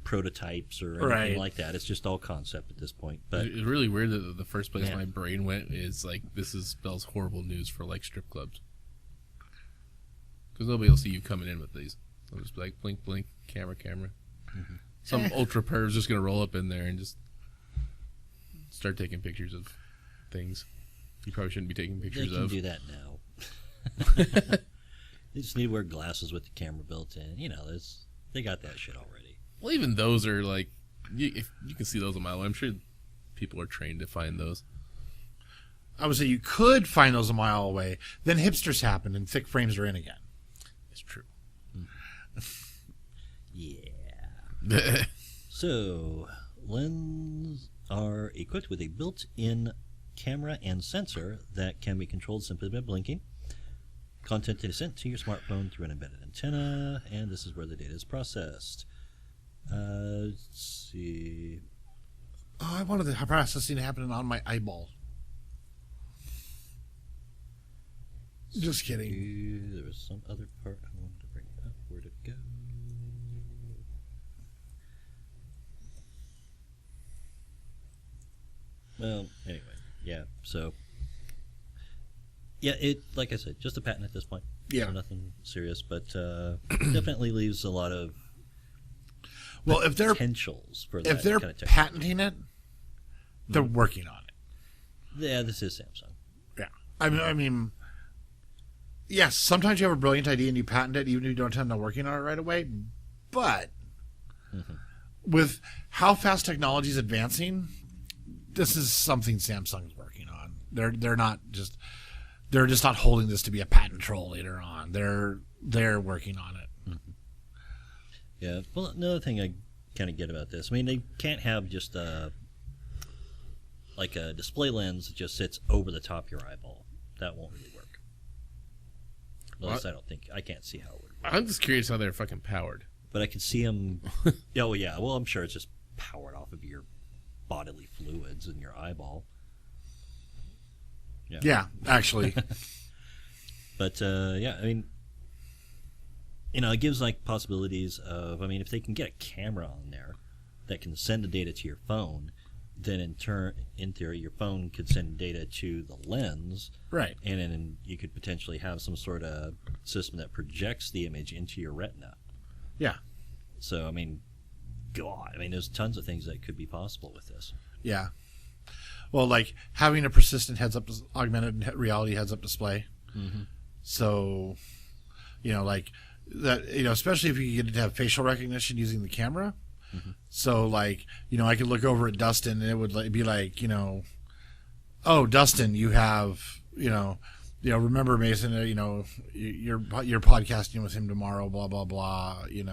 prototypes or anything Right. like that. It's just all concept at this point. But It's really weird that the first place Yeah. my brain went is like, spells horrible news for like strip clubs. Because nobody will see you coming in with these. They'll just be like, blink, blink, camera, camera. Some ultra perv's just going to roll up in there and just start taking pictures of things you probably shouldn't be taking they pictures can of. do that now. They just need to wear glasses with the camera built in. They got that shit already. Well, even those are like, if you can see those a mile away. I'm sure people are trained to find those. I would say you could find those a mile away. Then hipsters happen and thick frames are in again. It's true. Yeah. So, lenses are equipped with a built-in camera and sensor that can be controlled simply by blinking. Content is sent to your smartphone through an embedded antenna, and this is where the data is processed. Let's see. Oh, I wanted the processing happening on my eyeball. Just kidding. There was some other part I wanted to bring up. Where'd it go? Well, anyway, yeah. So, yeah, it like I said, just a patent at this point. Yeah. So nothing serious, but definitely leaves a lot of Well, if they're potentials for that if they're kind of technology. patenting it, they're working on it. Yeah, this is Samsung. Yeah. I mean, yes, sometimes you have a brilliant idea and you patent it even if you don't intend on working on it right away. But with how fast technology is advancing, this is something Samsung's working on. They're just not holding this to be a patent troll later on. They're working on it. Yeah. Well, another thing I kind of get about this, I mean, they can't have just like a display lens that just sits over the top of your eyeball. That won't really work. At least I can't see how it would work. I'm just curious how they're fucking powered. But I can see them. Oh yeah. Well, I'm sure it's just powered off of your bodily fluids in your eyeball. Yeah, actually. But yeah, I mean, it gives like possibilities of. I mean, if they can get a camera on there that can send the data to your phone, then in theory, your phone could send data to the lens, Right. and then you could potentially have some sort of system that projects the image into your retina. Yeah. So, I mean, God, there's tons of things that could be possible with this. Yeah. Well, like having a persistent augmented reality heads-up display. Mm-hmm. So, like that, especially if you get to have facial recognition using the camera. Mm-hmm. So, like, I could look over at Dustin and it would be like, oh, Dustin, you have, remember Mason, you're podcasting with him tomorrow, blah, blah, blah, you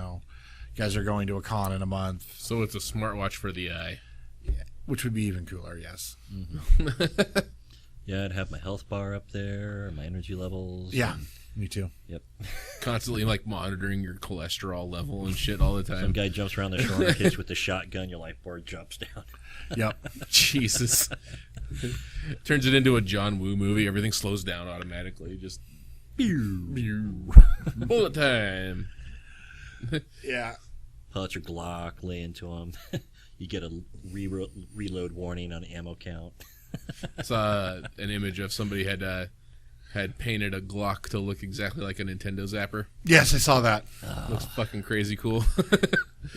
guys are going to a con in a month. So it's a smartwatch for the eye. Which would be even cooler, yes. Yeah, I'd have my health bar up there, my energy levels. Yeah, me too. Yep. Constantly like monitoring your cholesterol level and shit all the Some time. guy jumps around the shore and hits with the shotgun, your life board drops down. Yep. Jesus. Turns it into a John Woo movie. Everything slows down automatically. Just Bullet time. Yeah. Pull out your Glock, lay into them. You get a reload warning on ammo count. I saw an image of somebody had painted a Glock to look exactly like a Nintendo Zapper. Yes, I saw that. Looks fucking crazy cool.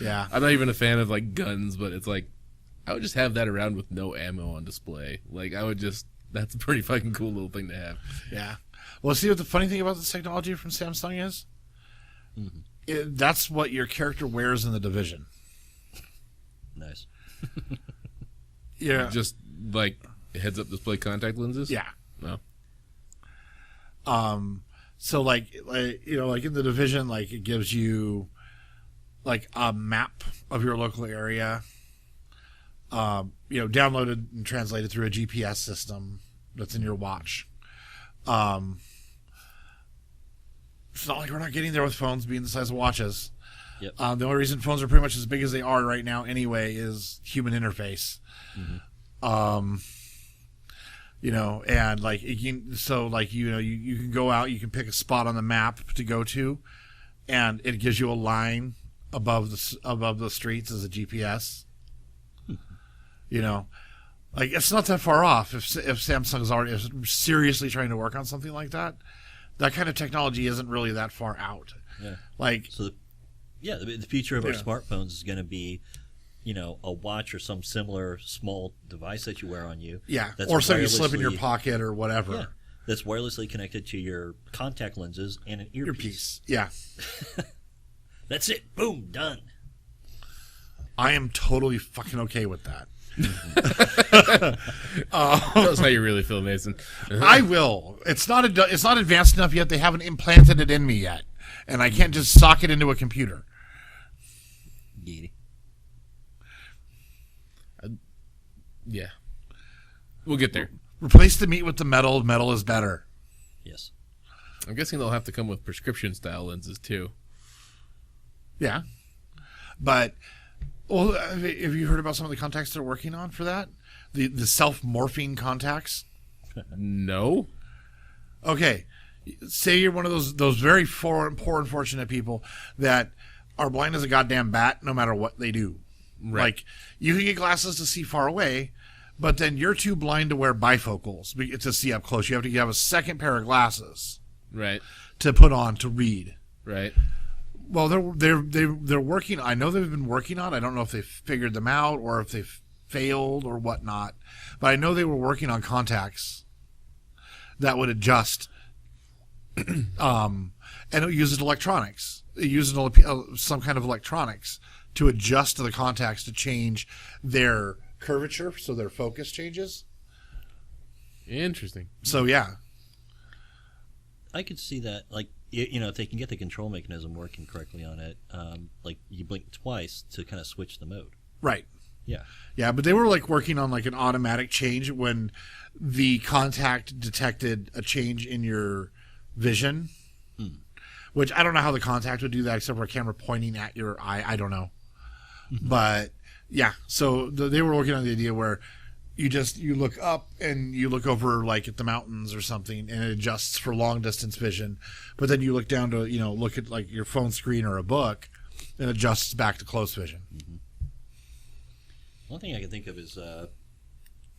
Yeah. I'm not even a fan of like guns, but it's like I would just have that around with no ammo on display. Like that's a pretty fucking cool little thing to have. Yeah. Well, see what the funny thing about this technology from Samsung is? Mm-hmm. That's what your character wears in The Division. Nice. Yeah. Just like heads up display contact lenses. Yeah. No. So like in The Division, like it gives you like a map of your local area, downloaded and translated through a GPS system that's in your watch. It's not like we're not getting there with phones being the size of watches. Yep. The only reason phones are pretty much as big as they are right now anyway is human interface. Mm-hmm. And like you can go out, you can pick a spot on the map to go to, and it gives you a line above the streets as a GPS. Like it's not that far off. If Samsung's already seriously trying to work on something like that, that kind of technology isn't really that far out. Yeah. Like So, the future of our Yeah. smartphones is going to be, a watch or some similar small device that you wear on you. yeah, That's or something you slip in your wirelessly- pocket or whatever. Yeah. That's wirelessly connected to your contact lenses and an earpiece. Earpiece. Yeah. That's it. Boom. Done. I am totally fucking okay with that. Tell us how you really feel, Mason. I will. It's not advanced enough yet. They haven't implanted it in me yet, and I can't just sock it into a computer. Giddy. Yeah. We'll get there. Replace the meat with the metal. Metal is better. Yes. I'm guessing they'll have to come with prescription style lenses too. Yeah, but have you heard about some of the contacts they're working on for that? The self morphing contacts. No. Okay, say you're one of those very poor unfortunate people that are blind as a goddamn bat no matter what they do. Right. Like you can get glasses to see far away, but then you're too blind to wear bifocals to see up close. You have to have a second pair of glasses Right. to put on to read. Right. Well, they're working. I know they've been working on. I don't know if they've figured them out or if they've failed or whatnot, but I know they were working on contacts that would adjust, and it uses electronics. It uses some kind of electronics to adjust to the contacts to change their curvature, so their focus changes. Interesting. So yeah, I could see that, like, if they can get the control mechanism working correctly on it, like you blink twice to kind of switch the mode. right. Yeah. Yeah, but they were like working on like an automatic change when the contact detected a change in your vision. Which I don't know how the contact would do that except for a camera pointing at your eye. I don't know. But yeah, so they were working on the idea where you look up and you look over like at the mountains or something and it adjusts for long distance vision. But then you look down to, look at like your phone screen or a book and adjusts back to close vision. One thing I can think of is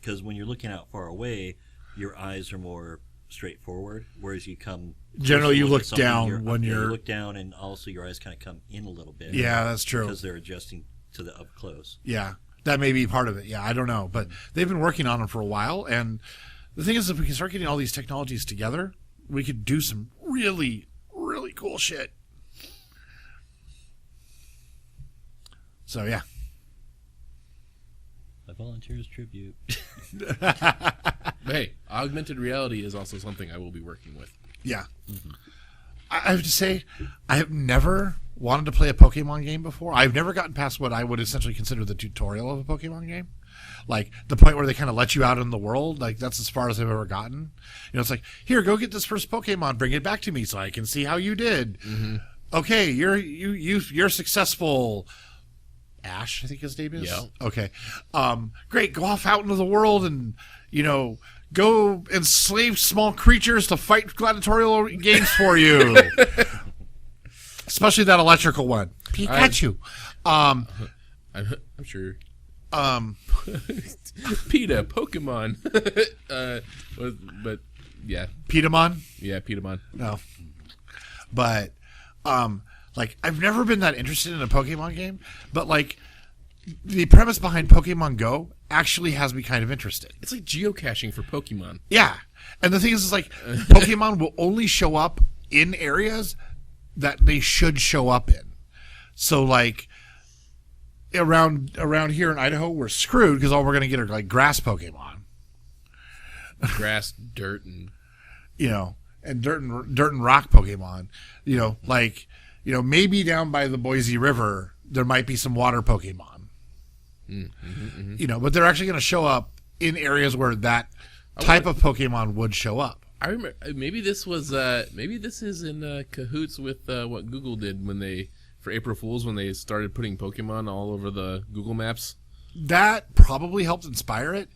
because when you're looking out far away, your eyes are more straightforward, whereas you come Generally, you at look something, down when you you're. look down, and also your eyes kind of come in a little bit. Yeah, that's true. because they're adjusting to the up close. Yeah, that may be part of it. Yeah, I don't know. But they've been working on them for a while. And the thing is, if we can start getting all these technologies together, we could do some really, really cool shit. So, yeah. I volunteer as tribute. Hey, augmented reality is also something I will be working with. Yeah. I have to say, I have never wanted to play a Pokemon game before. I've never gotten past what I would essentially consider the tutorial of a Pokemon game. Like, the point where they kind of let you out in the world. Like, that's as far as I've ever gotten. It's like, here, go get this first Pokemon. Bring it back to me so I can see how you did. Mm-hmm. Okay, you're successful. Ash, I think his name is. Yeah. Okay. Great. Go off out into the world and, go enslave small creatures to fight gladiatorial games for you. Especially that electrical one. Pikachu. I'm sure. PETA, Pokemon. But yeah, Petamon? yeah, Petamon. No. But, like, I've never been that interested in a Pokemon game, but, like, the premise behind Pokemon Go actually has me kind of interested. It's like geocaching for Pokemon. Yeah. And the thing is like, Pokemon will only show up in areas that they should show up in. So, like, around here in Idaho, we're screwed because all we're going to get are, like, grass Pokemon. Grass, dirt, and And dirt and rock Pokemon. Like, maybe down by the Boise River, there might be some water Pokemon. But they're actually going to show up in areas where that type of Pokemon would show up. I remember maybe this is in cahoots with what Google did when they for April Fools when they started putting Pokemon all over the Google Maps. That probably helped inspire it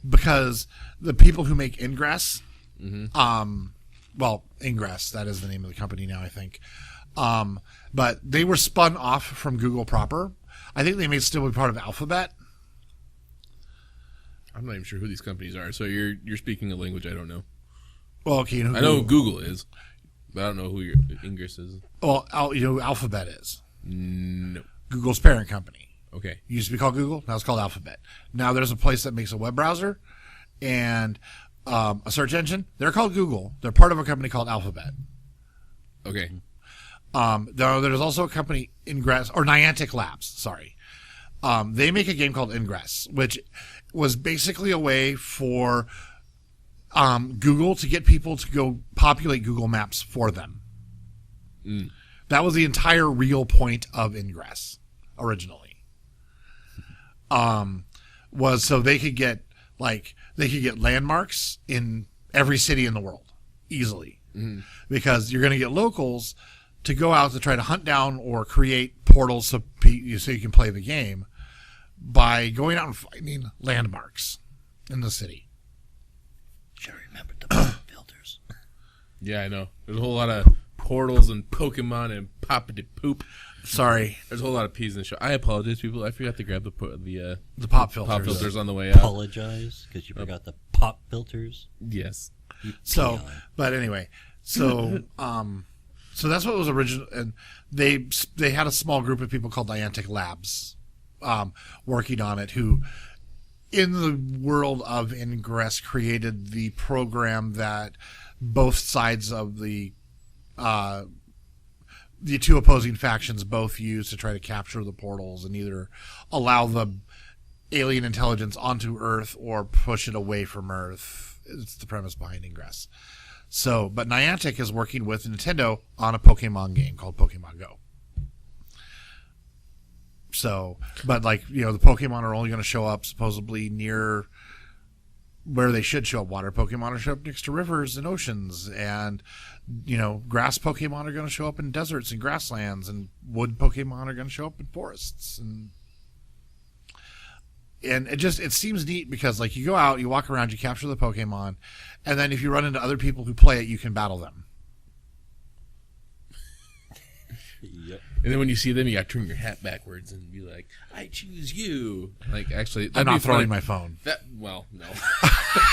because the people who make Ingress, Ingress, that is the name of the company now, I think. But they were spun off from Google proper. I think they may still be part of Alphabet. I'm not even sure who these companies are. So you're speaking a language I don't know. Well, okay, I know who Google is, but I don't know who your Ingress is. Well, who Alphabet is. No. Google's parent company. Okay. It used to be called Google. Now it's called Alphabet. Now there's a place that makes a web browser and a search engine. They're called Google. They're part of a company called Alphabet. Okay. There's also a company, Ingress, or Niantic Labs, sorry. They make a game called Ingress, which was basically a way for Google to get people to go populate Google Maps for them. That was the entire real point of Ingress originally. Was so they could get landmarks in every city in the world easily, because you're going to get locals to go out to try to hunt down or create portals so you can play the game by going out and finding landmarks in the city. Should remember the pop filters. Yeah, I know. There's a whole lot of portals and Pokemon and poppity poop. Sorry, There's a whole lot of peas in the show. I apologize, people. I forgot to grab the pop filters. pop filters on the way out. Apologize because you forgot the pop filters. Yes. So, peon. but anyway, so so that's what was original, and they had a small group of people called Niantic Labs working on it, who in the world of Ingress created the program that both sides of the two opposing factions both use to try to capture the portals and either allow the alien intelligence onto Earth or push it away from Earth. It's the premise behind Ingress. So, but Niantic is working with Nintendo on a Pokemon game called Pokemon Go. So, but the Pokemon are only going to show up supposedly near where they should show up. Water Pokemon are show up next to rivers and oceans, and grass Pokemon are going to show up in deserts and grasslands, and wood Pokemon are going to show up in forests, and it seems neat because you go out, you walk around, you capture the Pokemon, and then if you run into other people who play it, you can battle them. Yep. And then when you see them, you got to turn your hat backwards and be like, "I choose you." Actually, I'm not throwing my phone. No.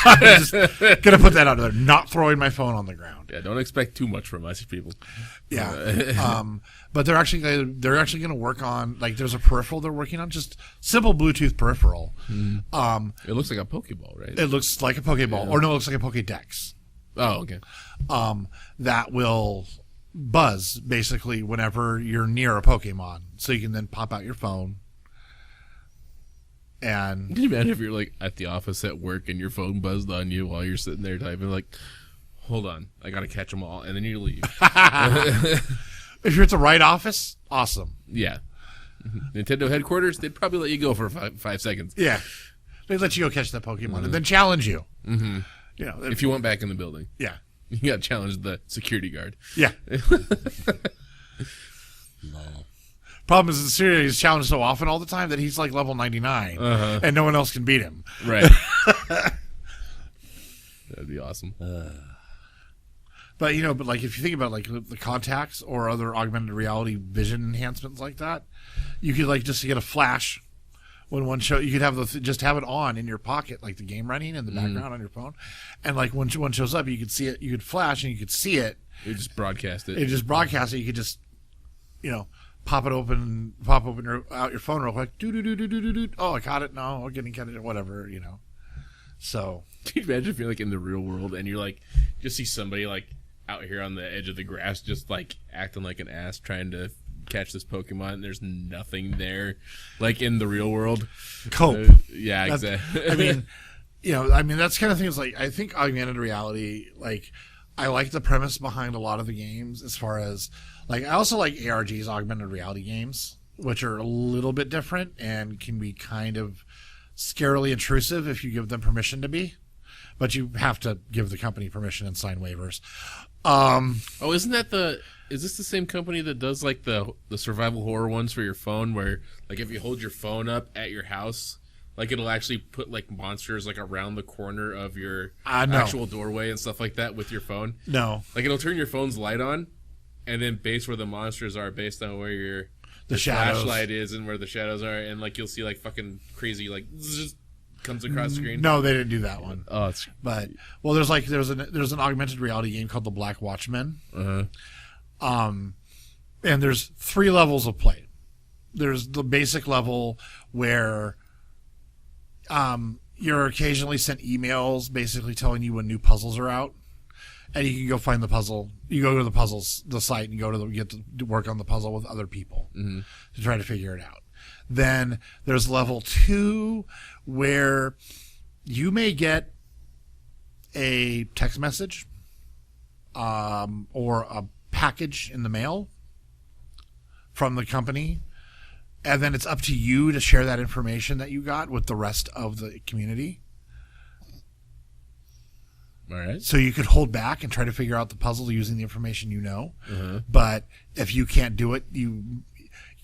I'm just gonna put that out there. Not throwing my phone on the ground. Yeah, don't expect too much from us, people. Yeah. But they're actually going to work on there's a peripheral they're working on, just simple Bluetooth peripheral. It looks like a Pokeball, right? It looks like a Pokeball, or no, it looks like a Pokédex. Oh, okay. That will buzz basically whenever you're near a Pokemon, so you can then pop out your phone. And Can you imagine if you're at the office at work and your phone buzzed on you while you're sitting there typing hold on, I gotta catch them all, and then you leave. If you're at the right office, awesome. Yeah. Nintendo headquarters, they'd probably let you go for 5 seconds. Yeah, they let you go catch that Pokemon and then challenge you. Mm-hmm. If you went back in the building, yeah, you got to challenge the security guard. yeah. Lol. Problem is, the series is challenged so often all the time that he's level 99, and no one else can beat him. Right. That'd be awesome. But but like if you think about like the contacts or other augmented reality vision enhancements like that, you could like just get a flash when one show. You could have just have it on in your pocket, like the game running in the background on your phone, and like when one shows up, you could see it. You could flash and you could see it. You just broadcast it. It just broadcasts it. You could just pop open out your phone real quick. Do. Oh, I caught it. No, I'm getting it. Whatever. So Can you imagine if you're like in the real world and you're like just see somebody like out here on the edge of the grass just like acting like an ass trying to catch this Pokemon and there's nothing there like in the real world. cope. Yeah, exactly. I mean that's kind of thing. Is like I think augmented reality. Like I like the premise behind a lot of the games. As far as like I also like ARG's augmented reality games, which are a little bit different and can be kind of scarily intrusive if you give them permission to be. But you have to give the company permission and sign waivers. Oh, is this the same company that does like the survival horror ones for your phone where like if you hold your phone up at your house, like it'll actually put like monsters like around the corner of your No. actual doorway and stuff like that with your phone? No. Like it'll turn your phone's light on and then base where the monsters are based on where your The shadows. flashlight is and where the shadows are, and like you'll see like fucking crazy like zzz, comes across the screen. No, they didn't do that one. Oh, it's But there's an augmented reality game called The Black Watchmen. And there's 3 levels of play. There's the basic level where you're occasionally sent emails basically telling you when new puzzles are out, and you can go find the puzzle. You go to the site and get to work on the puzzle with other people to try to figure it out. Then there's level 2 where you may get a text message or a package in the mail from the company, and then it's up to you to share that information that you got with the rest of the community. all right. So you could hold back and try to figure out the puzzle using the information but if you can't do it, you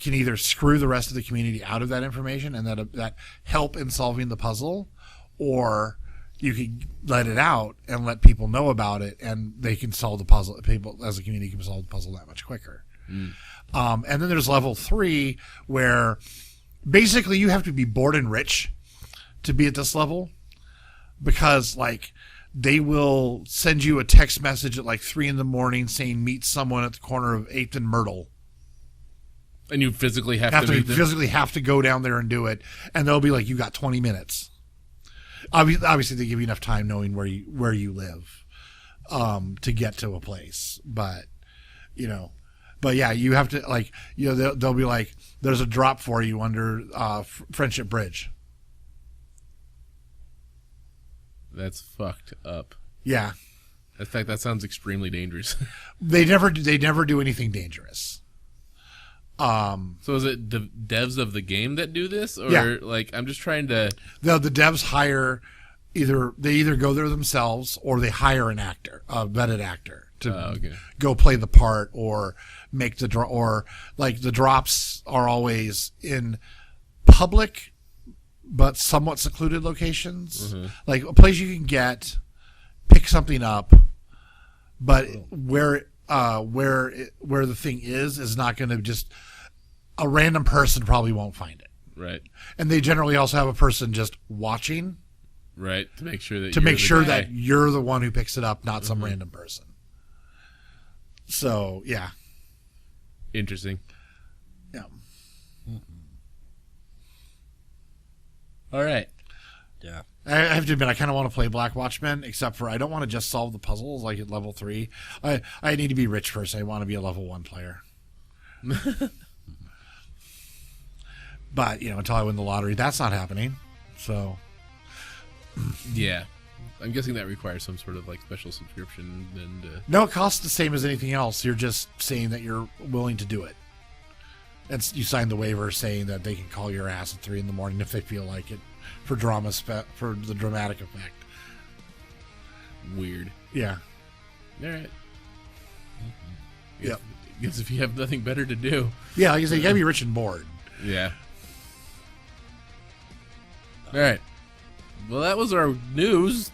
can either screw the rest of the community out of that information and that help in solving the puzzle, or you can let it out and let people know about it, and they can solve the puzzle. People as a community can solve the puzzle that much quicker. And then there's level 3 where basically you have to be bored and rich to be at this level, because like they will send you a text message at like 3 a.m. saying meet someone at the corner of 8th and Myrtle. And you physically have to meet them? Physically have to go down there and do it, and they'll be like, you got 20 minutes. Obviously, they give you enough time knowing where you live to get to a place, but yeah, you have to like they'll be like, there's a drop for you under Friendship Bridge. That's fucked up. Yeah, In fact, that sounds extremely dangerous. they never do anything dangerous. So is it the devs of the game that do this, or Yeah. like I'm just trying to? The devs hire they either go there themselves or they hire an actor, a vetted actor, to go play the part or make the draw. Or like the drops are always in public but somewhat secluded locations, like a place you can pick something up, but where the thing is not going to just a random person probably won't find it. Right. And they generally also have a person just watching, Right, to make sure that that you're the one who picks it up, not some random person. So yeah, interesting. yeah. All right. Yeah. I have to admit, I kind of want to play Black Watchmen, except for I don't want to just solve the puzzles like at level 3. I need to be rich first. I want to be a level 1 player. But until I win the lottery, that's not happening. So Yeah, I'm guessing that requires some sort of like special subscription. And no, it costs the same as anything else. You're just saying that you're willing to do it. You sign the waiver saying that they can call your ass at 3 a.m. if they feel like it, for for the dramatic effect. weird. Yeah. All right. Yep. Guess if you have nothing better to do. Yeah, like you say, you gotta be rich and bored. Yeah. All right. Well, that was our news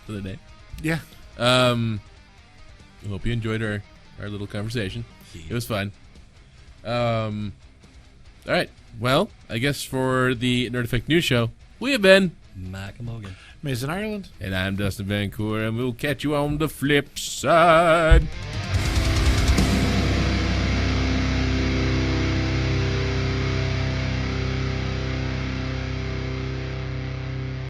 for the day. Yeah. I hope you enjoyed our little conversation. It was fun. All right. Well, I guess for the Nerd Effect News Show, we have been Mac Mogan. Mason Ireland. and I'm Dustin Vancour, and we'll catch you on the flip side.